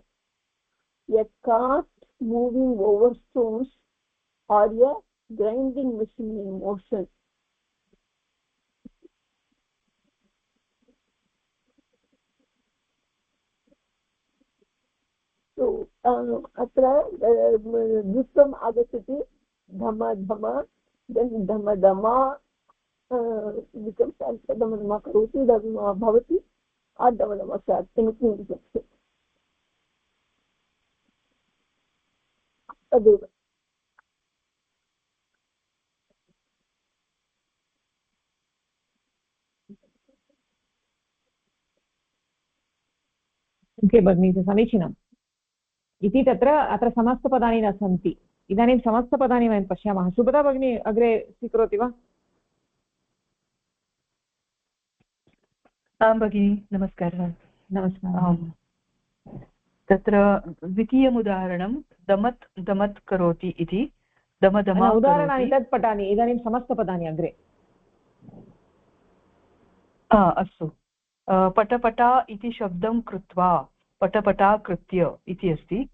a cart moving over stones or a grinding machine in motion so अत्र द्वित्वम् आगच्छति धम धम धम धमा दमदमा करोति भवति आदमदम स्यात् तदेव भगिनी समीचीनम् इति अत्र समस्तपदानि न सन्ति इदानीं समस्तपदानि वयं पश्यामः सुभदा भगिनी अग्रे स्वीकरोति वा आं भगिनी नमस्कारः नमस्कारः तत्र द्वितीयम् उदाहरणं दमत् दमत् करोति इति दमदम उदाहरणानि तत् पठामि इदानीं समस्तपदानि अग्रे अस्तु पटपटा इति शब्दं कृत्वा पटपटा कृत्य इति अस्ति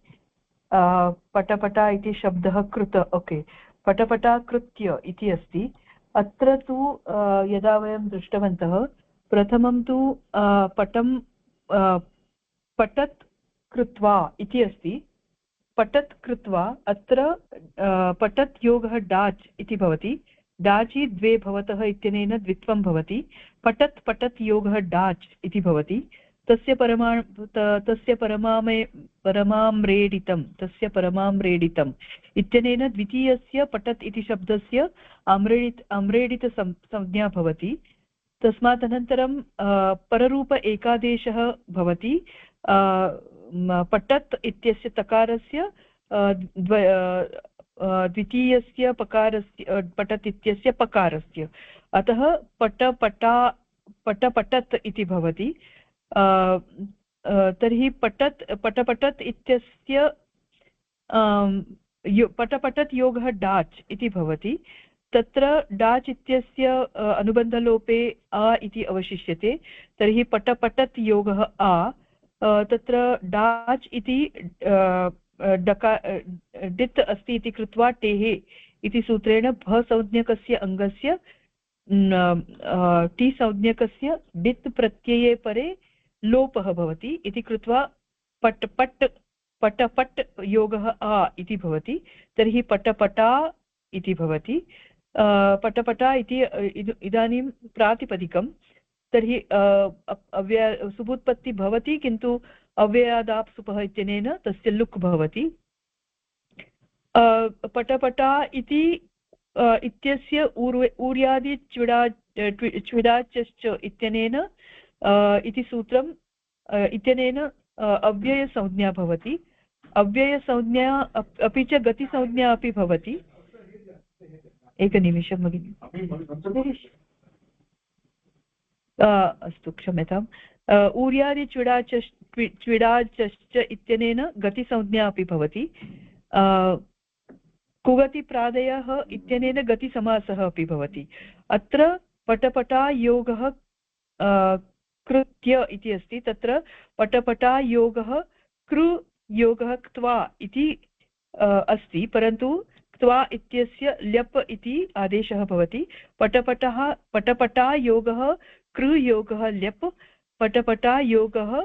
पटपटा इति शब्दः कृत ओके पटपटा कृत्य इति अस्ति अत्र तु यदा वयं दृष्टवन्तः प्रथमं तु पटं पठत् कृत्वा इति अस्ति पठत् कृत्वा अत्र पठत् योगः डाच् इति भवति डाचि द्वे भवतः इत्यनेन द्वित्वं भवति पठत् पठत् योगः डाच् इति भवति तस्य परमाम्रेडितम् इत्यनेन द्वितीयस्य पठत् इति शब्दस्य आम्रेडित संज्ञा भवति तस्मात् अनन्तरं पररूप एकादेशः भवति पठत् इत्यस्य तकारस्य द्वितीयस्य पकारस्य पठत् इत्यस्य पकारस्य अतः पटपठत् इति भवति तर्हि पटपठत् इत्यस्य पटपठत् योगः डाच् इति भवति तत्र डाच् इत्यस्य अनुबन्धलोपे आ इति अवशिष्यते तर्हि पटपठत् योगः आ तत्र डाच् इति डित् अस्ति इति कृत्वा टेः इति सूत्रेण भसंज्ञकस्य अङ्गस्य टी संज्ञकस्य डित् प्रत्यये परे लोपः भवति इति कृत्वा पटपट् योगः आ इति भवति तर्हि पटपटा इति भवति पटपटा इति इदानीं प्रातिपदिकं तर्हि सुबुत्पत्ति भवति किन्तु अव्ययादाप्सुपः इत्यनेन तस्य लुक् भवति पटपटा इति इत्यस्य ऊर्यादि च्विडाचश्च इत्यनेन इति सूत्रम् इत्यनेन अव्ययसंज्ञा भवति अव्ययसंज्ञा अपि च गतिसंज्ञा अपि भवति एकनिमिषं भगिनि अस्तु क्षम्यताम् ऊर्यादि च्विडाचश्च इत्यनेन गतिसंज्ञा अपि भवति कुगतिप्रादयः इत्यनेन गतिसमासः अपि भवति अत्र पटपटा योगः कृत्य इति अस्ति तत्र पटपटा योगः कृ योगः क्त्वा इति अस्ति परन्तु क्त्वा इत्यस्य ल्यप् इति आदेशः भवति पटपटा योगः कृ योगः ल्यप् पटपटा योगः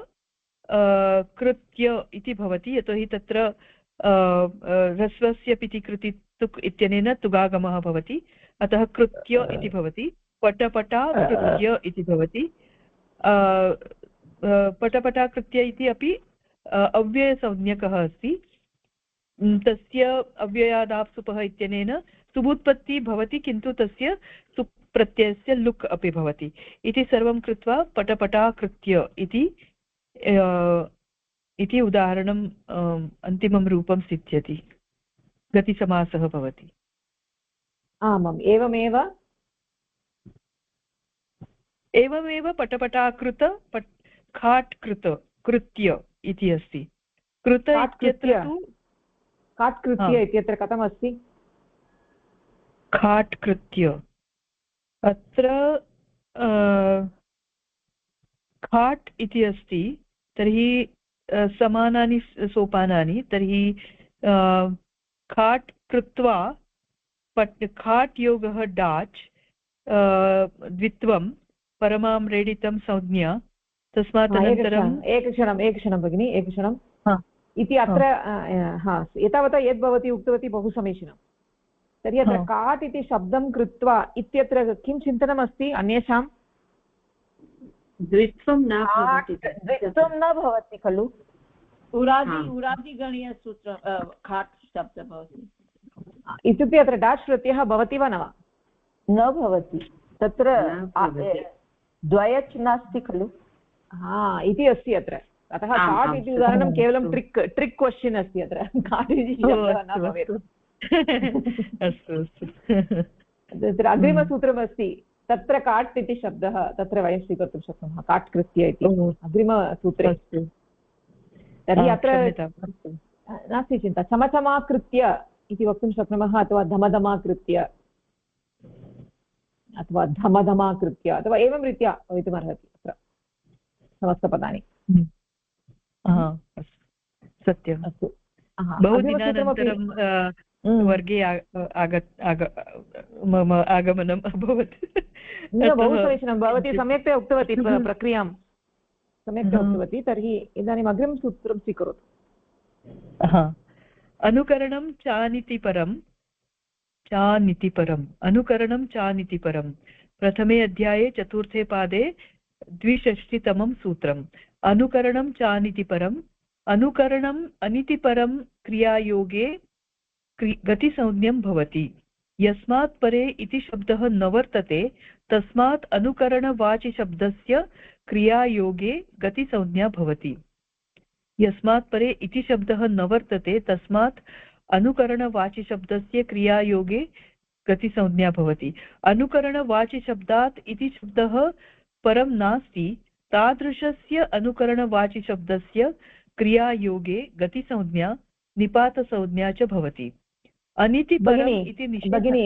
कृत्य इति भवति यतोहि तत्र ह्रस्वस्य पिति कृति तुक् इत्यनेन तुगागमः भवति अतः कृत्य इति भवति पटपटा कृत्य इति भवति पटपटा कृत्य इति अपि अव्ययसंज्ञकः अस्ति तस्य अव्ययादाप्सुपः इत्यनेन सुबुत्पत्ति भवति किन्तु तस्य सुप् प्रत्ययस्य लुक् अपि भवति इति सर्वं कृत्वा पटपटा कृत्य इति उदाहरणम् अन्तिमं रूपं सिद्ध्यति गतिसमासः भवति आमाम् एवमेव पटपटाकृत खाट् कृत कृत्य इति अस्ति कृत इत्यत्र तु खाट् कृत्य इत्यत्र कथमस्ति खाट् कृत्य अत्र खाट् इति अस्ति तर्हि समानानि सोपानानि तर्हि खाट् कृत्वा खाट् योगः डाच् द्वित्वं परमां रेडितं संज्ञा तस्मात् अनन्तरम् एकक्षणं भगिनि एकक्षणं इति अत्र एतावता यद् भवती उक्तवती बहु समीचीनं। तर्हि अत्र काट् इति शब्दं कृत्वा इत्यत्र किं चिन्तनमस्ति अन्येषां? द्वित्वं न भवति खलु? उरादिगणीयसूत्र खाट् शब्दः भवति इत्युक्ते अत्र डाच् प्रत्ययः भवति वा न वा? न भवति, तत्र द्वयच् नास्ति खलु? इति अस्ति अत्र। अतः काट् इति उदाहरणं केवलं ट्रिक् क्वश्चन् अस्ति अत्र। काट् इति शब्दः न भवेत्। अस्तु अस्तु। तत्र अग्रिमसूत्रमस्ति, तत्र काट् इति शब्दः तत्र वयं स्वीकर्तुं शक्नुमः, काट् कृत्य इति अग्रिमसूत्रे। तर्हि अत्र नास्ति चिन्ता, समसमाकृत्य इति वक्तुं शक्नुमः, अथवा धमधमाकृत्य अथवा धमधमाकृत्य अथवा एवं रीत्या भवितुमर्हति अत्र समस्तपदानि। सत्यम्। अस्तु, बहु दिनानन्तरं वर्गे मम आगमनम् अभवत्। बहु समीचीनं, भवती सम्यक्तया उक्तवती, प्रक्रियां सम्यक्तया उक्तवती। तर्हि इदानीम् अग्रिमं सूत्रं स्वीकरोतु। अनुकरणं चानिति परं, चानिति परम्, अनुकरणं चानिति परं। प्रथमे अध्याये चतुर्थे पादे 62तमं सूत्रम्। अनुकरणं चानिति परम्, अनुकरणम् अनितिपरं क्रियायोगे गतिसंज्ञं भवति। यस्मात् परे इति शब्दः न वर्तते तस्मात् अनुकरणवाचिशब्दस्य क्रियायोगे गतिसंज्ञा भवति। यस्मात् परे इति शब्दः न वर्तते तस्मात् अनुकरणवाचिशब्दस्य क्रियायोगे गतिसंज्ञा भवति। अनुकरणवाचिशब्दात् इति शब्दः परं नास्ति, तादृशस्य अनुकरणवाचिशब्दस्य क्रियायोगे गतिसंज्ञा निपातसंज्ञा च भवति। भगिनी,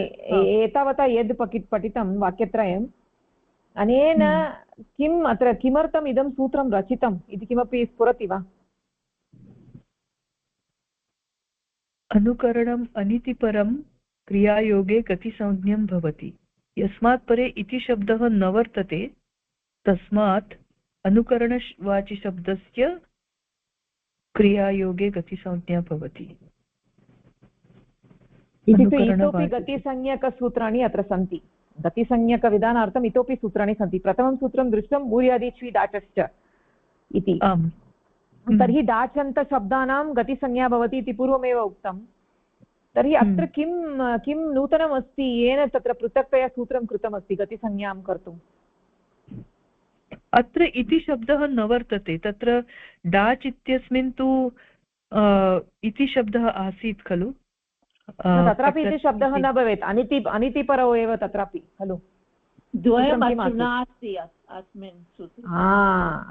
एतावता यद् पठितं वाक्यत्रयम्, अनेन किम् अत्र किमर्थम् इदं सूत्रं रचितम् इति किमपि स्फुरति वा? अनुकरणम् अनितिपरं क्रियायोगे गतिसंज्ञं भवति। यस्मात् परे इति शब्दः न वर्तते तस्मात् अनुकरणवाचिशब्दस्य क्रियायोगे गतिसंज्ञा भवति। इत्युक्ते इतोपि गतिसंज्ञकसूत्राणि अत्र सन्ति। गतिसंज्ञकविधानार्थम् इतोपि सूत्राणि सन्ति। प्रथमं सूत्रं दृष्टं मूल्यादिच्वी डाचश्च इति। तर्हि डाचन्तशब्दानां गतिसंज्ञा भवति इति पूर्वमेव उक्तं। तर्हि अत्र किं नूतनम् अस्ति येन तत्र पृथक्तया सूत्रं कृतमस्ति गतिसंज्ञां कर्तुम्? अत्र इति शब्दः न वर्तते, तत्र डाच् इत्यस्मिन् तु इति शब्दः आसीत् खलु? तत्रापि इति शब्दः न भवेत्, अनितिपरौ एव तत्रापि खलु? नास्ति अस्मिन् सूत्रे।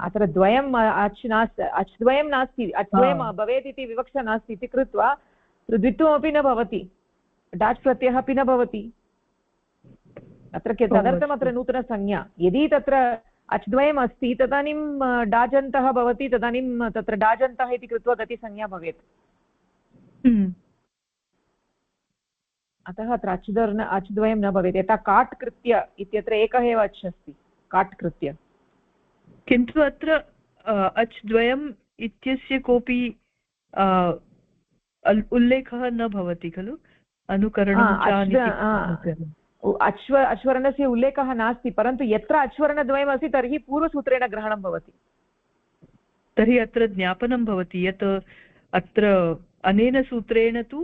अत्र द्वयम् अच् नास्ति, अच्द्वयं नास्ति, अच्द्वयं भवेत् इति विवक्षा नास्ति इति कृत्वा द्वित्वमपि न भवति, डाच् प्रत्ययः अपि न भवति। अत्र तदर्थम् अत्र नूतनसंज्ञा। यदि तत्र अच्द्वयम् अस्ति तदानीं डाजन्तः भवति, तदानीं तत्र डाजन्तः इति कृत्वा गतिसंज्ञा भवेत्। अतः अत्र अच्द्वयं न भवेत्। यथा काट् कृत्य इत्यत्र एकः एव अच् अस्ति, काट् कृत्य। किन्तु अत्र अच्द्वयम् इत्यस्य कोऽपि उल्लेखः न भवति खलु? अश्ववर्णस्य उल्लेखः नास्ति, परन्तु यत्र अश्ववर्णद्वयम् अस्ति तर्हि पूर्वसूत्रेण ग्रहणं भवति। तर्हि अत्र ज्ञापनं भवति यत् अत्र अनेन सूत्रेण तु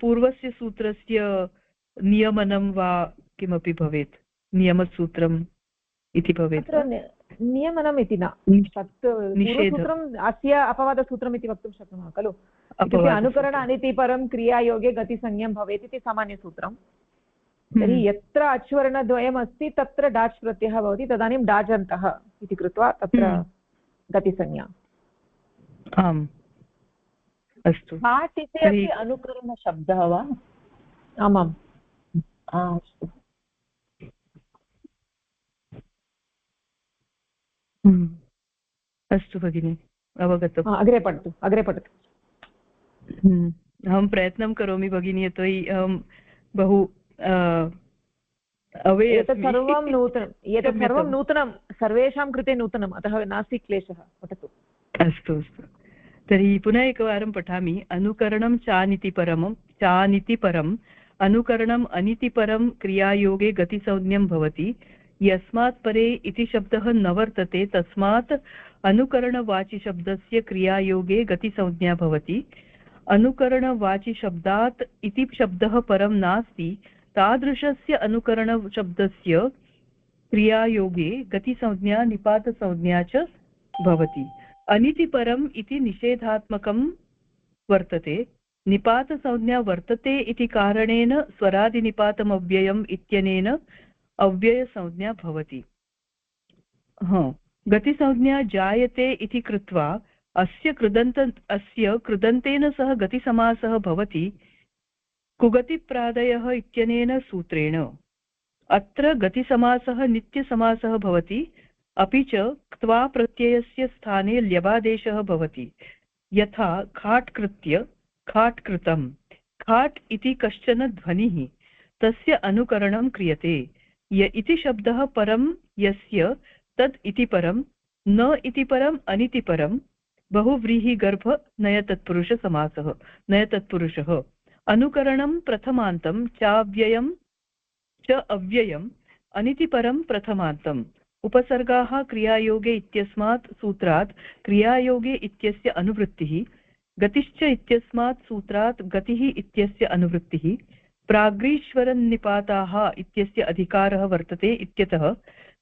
पूर्वस्य सूत्रस्य नियमनं वा किमपि भवेत्, नियमसूत्रम् इति भवेत्। नियमनम् इति न, पूर्वसूत्रम् अस्य अपवादसूत्रम् इति वक्तुं शक्नुमः खलु? अनुकरण अनितिपरं क्रियायोगे गतिसंज्ञं भवेत् इति सामान्यसूत्रम्। तर्हि यत्र अच्वर्णद्वयम् अस्ति तत्र डाच् प्रत्ययः भवति, तदानीं डाजन्तः इति कृत्वा तत्र गतिसंज्ञा। आम्, अस्तु। काट् इति अपि अनुकरणशब्दः वा? आमाम्, अस्तु। अस्तु भगिनि, अवगतम्। अग्रे पठतु, अग्रे पठतु। अहं प्रयत्नं करोमि भगिनि, यतोहि अहं बहु एतत् सर्वं नूतनं, सर्वेषां कृते नूतनम्, अतः नास्ति क्लेशः। पठतु। अस्तु अस्तु। तर्हि पुनः एकवारं पठामि। अनुकरणं चानितिपरम् अनुकरणम् अनितिपरं क्रियायोगे गतिसंज्ञं भवति। यस्मात् परे इति शब्दः न वर्तते तस्मात् अनुकरणवाचिशब्दस्य क्रियायोगे गतिसंज्ञा भवति। अनुकरणवाचिशब्दात् इति शब्दः परं नास्ति तादृशस्य अनुकरणशब्दस्य क्रियायोगे गतिसंज्ञा निपातसंज्ञा च भवति। अनितिपरम् इति निषेधात्मकं वर्तते। निपातसंज्ञा वर्तते इति कारणेन स्वरादिनिपातमव्ययम् इत्यनेन अव्ययसंज्ञा भवति। गतिसंज्ञा जायते इति कृत्वा अस्य कृदन्तेन सह गतिसमासः भवति कुगतिप्रादयः इत्यनेन सूत्रेण। अत्र गतिसमासः नित्यसमासः भवति, अपि च क्त्वा प्रत्ययस्य स्थाने ल्यबादेशः भवति। यथा खाट्कृत्य खाट्कृतं। खाट् इति कश्चन ध्वनिः, तस्य अनुकरणं क्रियते। य इति शब्दः परं यस्य तद् इति परं, न इति परम् अनितिपरं बहुव्रीहिगर्भ नयतत्पुरुषसमासः नयतत्पुरुषः। अनुकरणं प्रथमान्तं चाव्ययं च अव्ययम् अनितिपरं प्रथमान्तम्। उपसर्गाः क्रियायोगे इत्यस्मात् सूत्रात् क्रियायोगे इत्यस्य अनुवृत्तिः, गतिश्च इत्यस्मात् सूत्रात् गतिः इत्यस्य अनुवृत्तिः, प्राग्रीश्वरन्निपाताः इत्यस्य अधिकारः वर्तते इत्यतः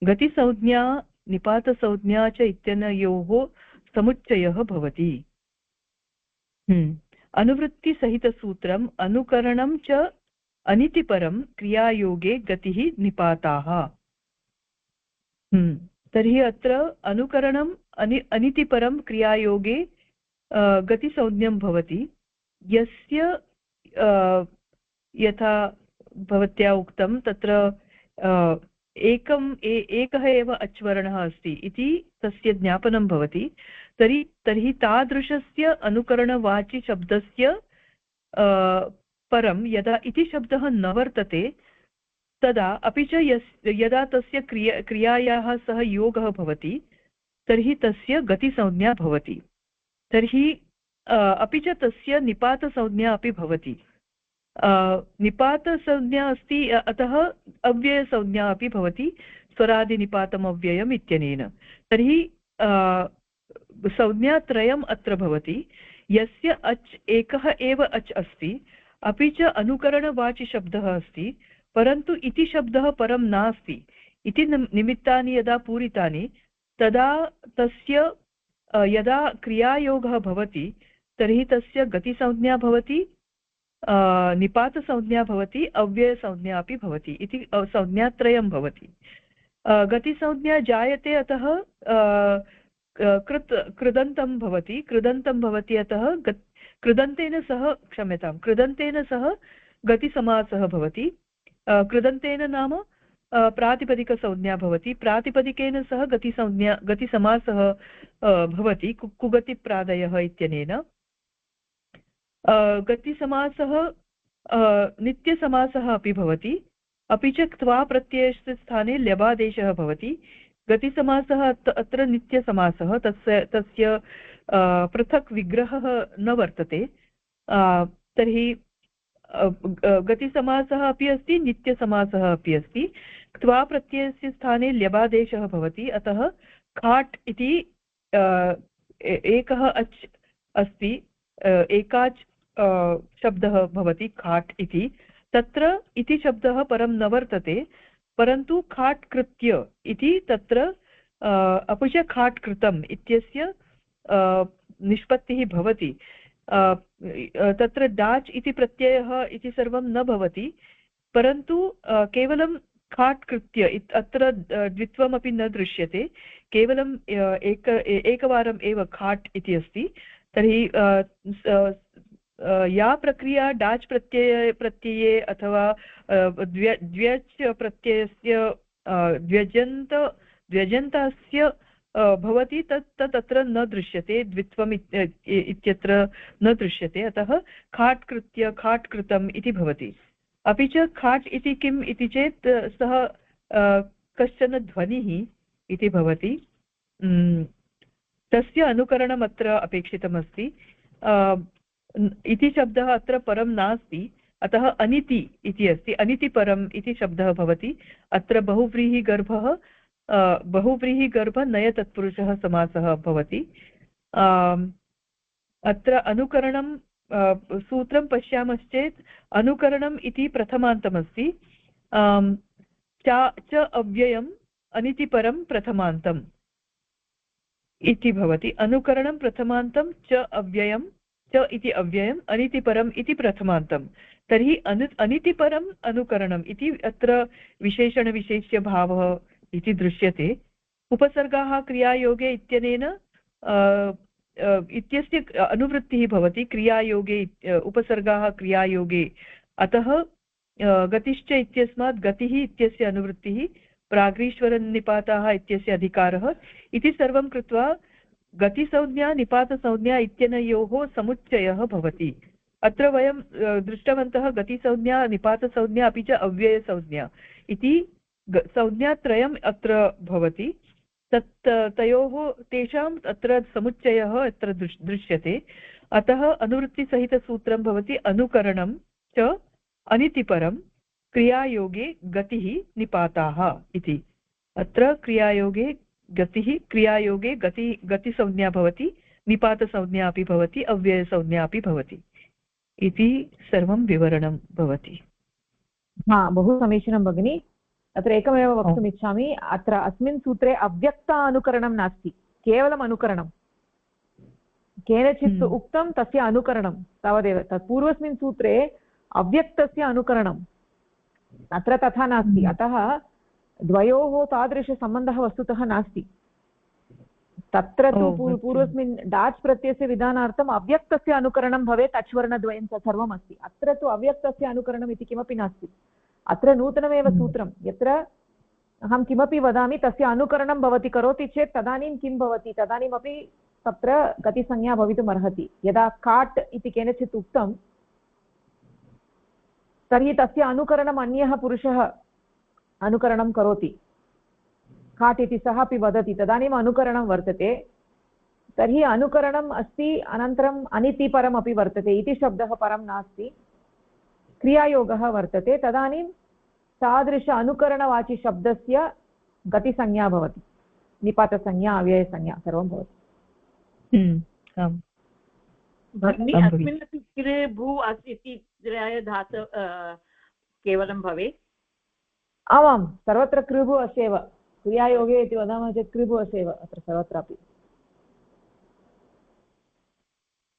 गतिसंज्ञा निपातसंज्ञा च इत्यनयोः समुच्चयः भवति। अनुवृत्तिसहितसूत्रम् अनुकरणं च अनितिपरं क्रियायोगे गतिः निपाताः। तर्हि अत्र अनुकरणम् अनितिपरं क्रियायोगे गतिसंज्ञं भवति। यस्य यथा भवत्या उक्तं तत्र एकः एव अच्वर्णः अस्ति इति तस्य ज्ञापनं भवति। तर्हि तादृशस्य अनुकरणवाचि शब्दस्य परं यदा इति शब्दः न वर्तते तदा, अपि च यदा तस्य क्रियायाः सह योगः भवति तर्हि तस्य गतिसंज्ञा भवति। तर्हि अपि च तस्य निपातसंज्ञा अपि भवति। निपातसंज्ञा अस्ति, अतः अव्ययसंज्ञा अपि भवति स्वरादिनिपातम् अव्ययम् इत्यनेन। तर्हि संज्ञात्रयम् अत्र भवति। यस्य अच् एकः एव अच् अस्ति, अपि च अनुकरणवाचि शब्दः अस्ति, परन्तु इति शब्दः परं नास्ति। इति निमित्तानि यदा पूरितानि तदा तस्य यदा क्रियायोगः भवति तर्हि तस्य गतिसंज्ञा भवति, निपातसंज्ञा भवति, अव्ययसंज्ञा अपि भवति इति संज्ञात्रयं भवति। गतिसंज्ञा जायते अतः कृदन्तं भवति। कृदन्तं भवति अतः कृदन्तेन सह गतिसमासः भवति। कृदन्तेन नाम प्रातिपदिकसंज्ञा भवति। प्रातिपदिकेन सह गतिसमासः भवति कुगतिप्रादयः इत्यनेन। गतिसमासः नित्यसमासः अपि भवति, अपि च क्त्वा प्रत्ययस्य स्थाने ल्यबादेशः भवति। गतिसमासः अत्र नित्यसमासः, तस्य पृथक् विग्रहः न वर्तते। तर्हि गतिसमासः अपि अस्ति, नित्यसमासः अपि अस्ति। क्त्वा प्रत्ययस्य स्थाने ल्यबादेशः भवति, अतः खाट् इति एकः अच् अस्ति, एकाच् शब्दः भवति खाट् इति। तत्र इति शब्दः परं न वर्तते, परन्तु खाट् कृत्य इति तत्र अपि च खाट् कृतम् इत्यस्य निष्पत्तिः भवति। तत्र डाच् इति प्रत्ययः इति सर्वं न भवति, परन्तु केवलं खाट् कृत्य अत्र द्वित्वमपि न दृश्यते, केवलं एकवारम् एव खाट् इति अस्ति। तर्हि या प्रक्रिया डाच् प्रत्यये अथवा द्व्यच् प्रत्ययस्य द्व्यजन्तस्य भवति, तत् अत्र न दृश्यते, द्वित्वम् इत्यत्र न दृश्यते। अतः खाट् कृत्य खाट् कृतम् इति भवति। अपि च खाट् इति किम् इति चेत् सः कश्चन ध्वनिः इति भवति। तस्य अनुकरणम् अत्र अपेक्षितमस्ति। इति शब्दः अत्र परं नास्ति, अतः अनिति इति अस्ति। अनितिपरम् इति शब्दः भवति। अत्र बहुव्रीहिगर्भ नयतत्पुरुषः समासः भवति। अत्र अनुकरणं सूत्रं पश्यामश्चेत् अनुकरणम् इति प्रथमान्तमस्ति। च अव्ययम् अनितिपरं प्रथमान्तम् इति भवति। अनुकरणं प्रथमान्तं च अव्ययं, च इति अव्ययम्, अनितिपरम् इति प्रथमान्तं। तर्हि अनितिपरम् अनुकरणम् इति अत्र विशेषणविशेष्यभावः इति दृश्यते। उपसर्गाः क्रियायोगे इत्यनेन इत्यस्य अनुवृत्तिः भवति क्रियायोगे, उपसर्गाः क्रियायोगे। अतः गतिश्च इत्यस्मात् गतिः इत्यस्य अनुवृत्तिः, प्राग्रीश्वरनिपाताः इत्यस्य अधिकारः इति सर्वं कृत्वा गतिसंज्ञा निपातसंज्ञा इत्यनयोः समुच्चयः भवति। अत्र वयं दृष्टवन्तः गतिसंज्ञा, निपातसंज्ञा अपि च अव्ययसंज्ञा इति संज्ञात्रयम् अत्र भवति। तयोः तेषाम् अत्र समुच्चयः अत्र दृश्यते। अतः अनुवृत्तिसहितसूत्रं भवति अनुकरणं च अनितिपरं क्रियायोगे गतिः निपाताः इति। अत्र क्रियायोगे गतिसंज्ञा भवति, निपातसंज्ञा अपि भवति, अव्ययसंज्ञा अपि भवति इति सर्वं विवरणं भवति। बहु समीचीनं भगिनि। अत्र एकमेव वक्तुम् इच्छामि, अत्र अस्मिन् सूत्रे अव्यक्त अनुकरणं नास्ति, केवलम् अनुकरणं। केनचित् उक्तं तस्य अनुकरणं तावदेव। तत् पूर्वस्मिन् सूत्रे अव्यक्तस्य अनुकरणम्, अत्र तथा नास्ति। अतः द्वयोः तादृशसम्बन्धः वस्तुतः नास्ति। तत्र तु पूर्वस्मिन् डाच् प्रत्ययस्य विधानार्थम् अव्यक्तस्य अनुकरणं भवेत्, अच्वर्णद्वयं च सर्वम् अस्ति। अत्र तु अव्यक्तस्य अनुकरणम् इति किमपि नास्ति। अत्र नूतनमेव सूत्रं, यत्र अहं किमपि वदामि तस्य अनुकरणं भवती करोति चेत् तदानीं किं भवति, तदानीमपि तत्र गतिसंज्ञा भवितुम् अर्हति। यदा काट् इति केनचित् उक्तं तर्हि तस्य अनुकरणम् अन्यः पुरुषः अनुकरणं करोति, काट् इति सः अपि वदति, तदानीम् अनुकरणं वर्तते। तर्हि अनुकरणम् अस्ति, अनन्तरम् अनितिपरमपि वर्तते। इति शब्दः परं नास्ति, क्रियायोगः वर्तते। तदानीं तादृश अनुकरणवाचिशब्दस्य गतिसंज्ञा भवति, निपातसंज्ञा, अव्ययसंज्ञा सर्वं भवति। भगिनी, अस्मिन् अपि क्रे भू अस्ति इति धातु केवलं भवेत्? आमां, सर्वत्र कृभु अस्येव। क्रियायोगे इति वदामः चेत् कृभु अस्येव अत्र सर्वत्रापि।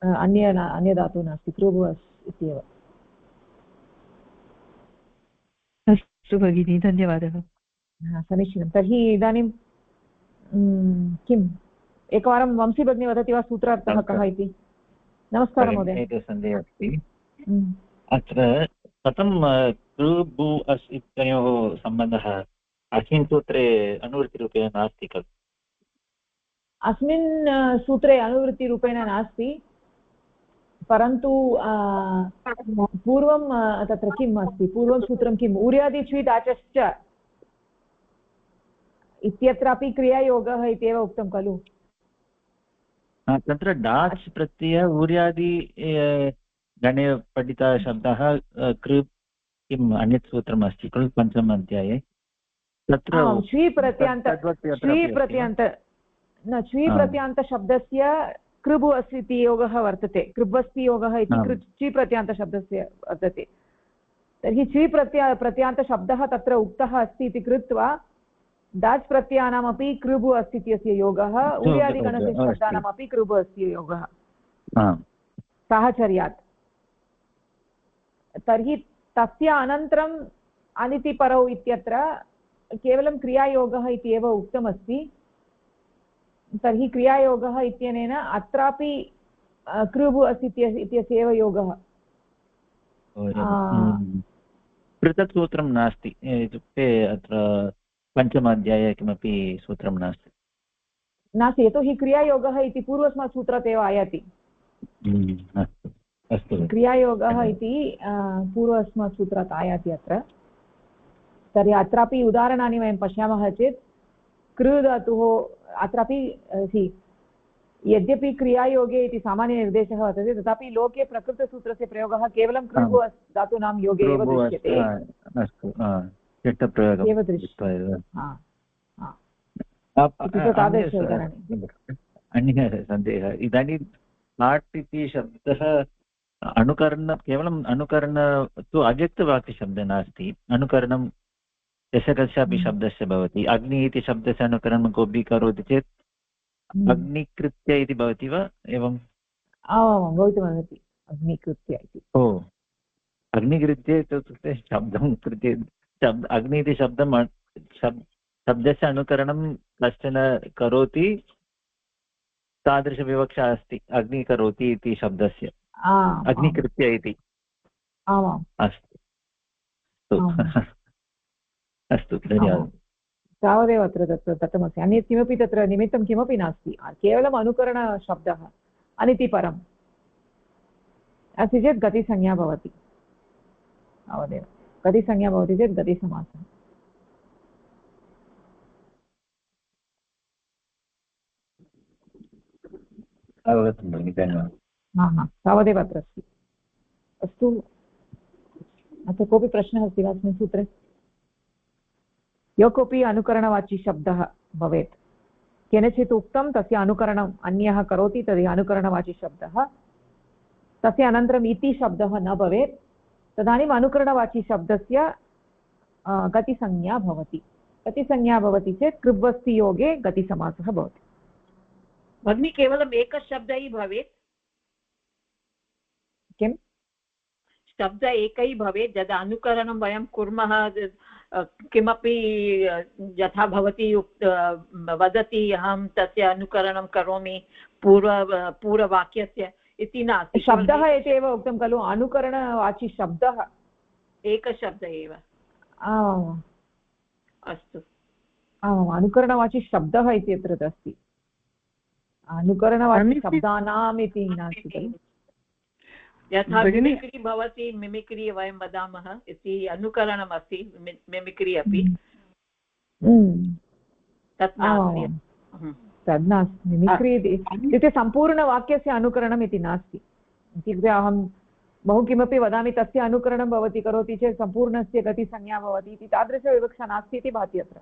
अन्य धातुः नास्ति, कृभु इत्येव। अस्तु भगिनी, धन्यवादः। समीचीनं। तर्हि इदानीं किम् एकवारं वंशी भगिनी वदति वा सूत्रार्थः कः इति? नमस्कारः महोदय। एकः सन्देहः अस्ति। अत्र कथं कृ भू अस् इत्ययोः सम्बन्धः अस्मिन् सूत्रे अनुवृत्तिरूपेण नास्ति खलु? अस्मिन् सूत्रे अनुवृत्तिरूपेण नास्ति, परन्तु पूर्वं तत्र किम् अस्ति, पूर्वं सूत्रं किम्, ऊर्यादिच्वीत् आचश्च इत्यत्रापि क्रियायोगः इत्येव उक्तं खलु? तत्र डाच् प्रत्यय ऊर्यादि गणे पठितः शब्दः कृ किम् अन्यत् सूत्रम् अस्ति खलु पञ्चम अध्याये? तत्र श्वीप्रत्यान्तशब्दस्य कृभु अस्ति इति योगः वर्तते, कृभ्वस्ति योगः इति श्वीप्रत्यान्तशब्दस्य वर्तते। तर्हि श्वीप्रत्यान्तशब्दः तत्र उक्तः अस्ति इति कृत्वा डाच् प्रत्ययानामपि कृभु अस्ति इत्यस्य योगः, ऊर्यादिगणस्य शब्दानामपि कृभु अस्ति योगः साहचर्यात्। तर्हि तस्य अनन्तरम् अनितिपरौ इत्यत्र केवलं क्रियायोगः इति एव उक्तमस्ति। तर्हि क्रियायोगः इत्यनेन अत्रापि कृभु अस्ति इत्यस्य एव योगः। पृथक् सूत्रं नास्ति इत्युक्ते अत्र पञ्चमाध्याये किमपि सूत्रं नास्ति, यतोहि क्रियायोगः इति पूर्वस्मात् सूत्रात् एव आयाति। अस्तु, क्रियायोगः इति पूर्वस्मात् सूत्रात् आयाति अत्र। तर्हि अत्रापि उदाहरणानि वयं पश्यामः चेत् कृ धातुः अत्रापि यद्यपि क्रियायोगे इति सामान्यनिर्देशः वर्तते तथापि लोके प्रकृतसूत्रस्य प्रयोगः केवलं कृभु धातूनां योगे एव दृश्यते। अस्तु चित्तप्रयोगः एव दृश्यते। अन्यः सन्देहः इदानीं पाठ् इति शब्दः अनुकरण केवलम् अनुकरण तु अव्यक्तवाक्यशब्दः नास्ति। अनुकरणं यस्य कस्यापि शब्दस्य भवति। अग्नि इति शब्दस्य अनुकरणं कोऽपि करोति चेत् अग्निकृत्य इति भवति वा? एवम् आमां भवितुमर्हति अग्निकृत्य इति। ओ अग्निकृत्य इत्युक्ते शब्दं कृत्य अग्नि इति शब्दस्य अनुकरणं कश्चन करोति तादृशविवक्षा अस्ति। अग्नि करोति इति शब्दस्य अग्निकृत्य इति। आमाम् अस्तु अस्तु धन्यवादः। तावदेव अत्र तत्र दत्तमस्ति। अन्यत् किमपि तत्र निमित्तं किमपि नास्ति, केवलम् अनुकरणशब्दः। अनितिपरम् अस्ति चेत् गतिसंज्ञा भवति। तावदेव गतिसंज्ञा भवति चेत् गतिसमासः। अवगतं भगिनि, धन्यवादः। तावदेव अत्र अस्ति। अस्तु, अत्र कोऽपि प्रश्नः अस्ति वा अस्मिन् सूत्रे? यः कोऽपि अनुकरणवाची शब्दः भवेत्, केनचित् उक्तं तस्य अनुकरणम् अन्यः करोति तर्हि अनुकरणवाची शब्दः, तस्य अनन्तरम् इति शब्दः न भवेत्, तदानीम् अनुकरणवाची शब्दस्य गतिसंज्ञा भवति। गतिसंज्ञा भवति चेत् कृब्वस्तियोगे गतिसमासः भवति। भगिनी केवलम् एकः शब्दः भवेत्? किं शब्द एकैः भवेत्? यदा अनुकरणं वयं कुर्मः किमपि यथा भवती वदति अहं तस्य अनुकरणं करोमि पूर्ववाक्यस्य इति नास्ति। शब्दः इति एव उक्तं खलु, अनुकरणवाची शब्दः एकः शब्दः एव। अस्तु, आमाम् अनुकरणवाची शब्दः इति अत्र अस्ति। अनुकरणवाची शब्दानाम् इति नास्ति खलु। यथा मिमिक्री भवति, मिमिक्री वयं वदामः इति अनुकरणम् अस्ति, मिमिक्री अपि तत् नास्ति। तद् नास्ति मिमिक्री इत्युक्ते सम्पूर्णवाक्यस्य अनुकरणम् इति नास्ति। इत्युक्ते अहं बहु किमपि वदामि तस्य अनुकरणं भवती करोति चेत् सम्पूर्णस्य गतिसंज्ञा भवति इति तादृशविवक्षा नास्ति इति भाति अत्र।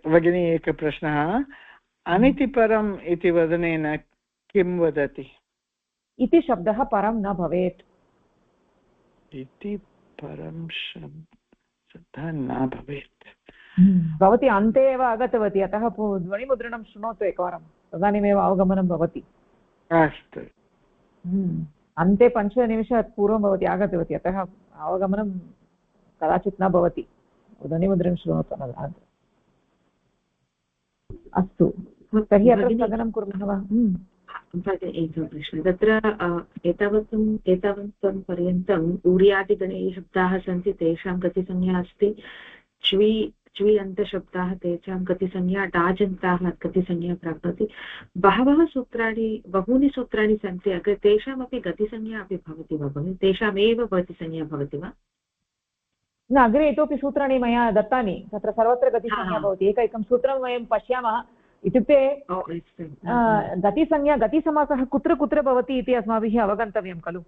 भगिनी एकः प्रश्नः, अनितिपरम् इति वदनेन किं वदति? इति शब्दः परं न भवेत्। इति परं शब्दः न भवेत्। भवती अन्ते एव आगतवती, अतः ध्वनिमुद्रणं शृणोतु एकवारं, तदानीमेव अवगमनं भवति। अस्तु, अन्ते 5 निमिषात् पूर्वं भवती आगतवती, अतः अवगमनं कदाचित् न भवति। ध्वनिमुद्रणं शृणोतु। अस्तु, तर्हि अत्र स्थगनं कुर्मः वा? एकः प्रश्नः तत्र एतावन्तं पर्यन्तम् ऊर्यादिगणे ये शब्दाः सन्ति तेषां गतिसंज्ञा अस्ति। च्वी अन्तशब्दाः तेषां गतिसंज्ञा, डाजन्ताः गतिसंज्ञा प्राप्नोति। बहूनि सूत्राणि सन्ति, अग्रे तेषामपि गतिसंज्ञा अपि भवति वा भगिनि? तेषामेव गतिसंज्ञा भवति वा? न, अग्रे इतोपि सूत्राणि मया दत्तानि, तत्र सर्वत्र गतिसंज्ञा भवति। एकैकं सूत्रं वयं पश्यामः। इत्युक्ते गतिसंज्ञा, गतिसमासः कुत्र कुत्र भवति इति अस्माभिः अवगन्तव्यं खलु।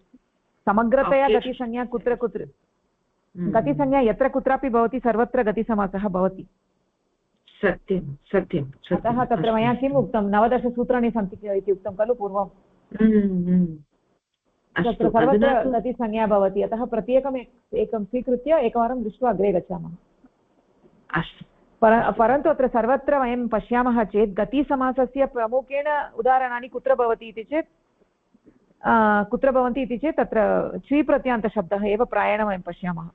समग्रतया गतिसंज्ञा कुत्र कुत्र, गतिसंज्ञा यत्र कुत्रापि भवति सर्वत्र गतिसमासः भवति। सत्यं सत्यम्। अतः तत्र मया किम् उक्तं, 19 सूत्राणि सन्ति इति उक्तं खलु पूर्वं। तत्र सर्वत्र गतिसंज्ञा भवति, अतः प्रत्येकम् एकं स्वीकृत्य एकवारं दृष्ट्वा अग्रे गच्छामः। परन्तु अत्र सर्वत्र वयं पश्यामः चेत् गतिसमासस्य प्रमुखेण उदाहरणानि कुत्र भवति इति चेत् कुत्र भवन्ति इति चेत् तत्र च्वी-प्रत्ययान्तशब्दः एव प्रायेण वयं पश्यामः।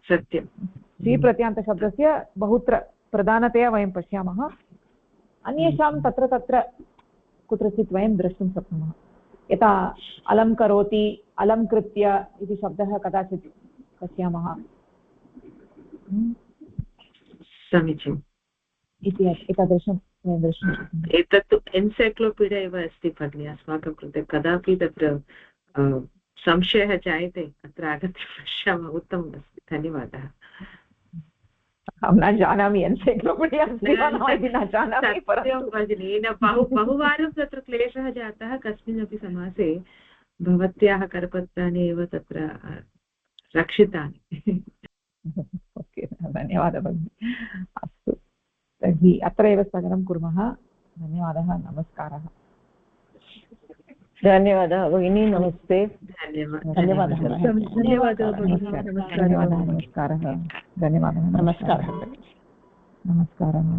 सत्यं, च्वी-प्रत्ययान्तशब्दस्य बहुत्र प्रधानतया वयं पश्यामः। अन्येषां तत्र तत्र कुत्रचित् वयं द्रष्टुं शक्नुमः। यथा अलं करोति, अलं कृत्य इति शब्दः कदाचित् पश्यामः। समीचीनम् इति एतादृशं वयं द्रष्टुं शक्नुमः। एतत्तु एन्सैक्लोपीडिया एव अस्ति भगिनि अस्माकं कृते। कदापि तत्र संशयः जायते, अत्र आगत्य पश्यामः। उत्तमम् अस्ति, धन्यवादः। अहं न जानामि एन्सैक्लोपीडिया अस्ति वा न इति न जानामि सत्यं भगिनी न बहुवारं तत्र क्लेशः जातः कस्मिन्नपि समासे भवत्याः करपत्राणि एव तत्र रक्षितानि ओके धन्यवादः भगिनी अस्तु तर्हि अत्र एव स्थगनं कुर्मः धन्यवादः नमस्कारः धन्यवादः भगिनी नमस्ते धन्यवादः नमस्कारः धन्यवादः नमस्कारः नमस्कारः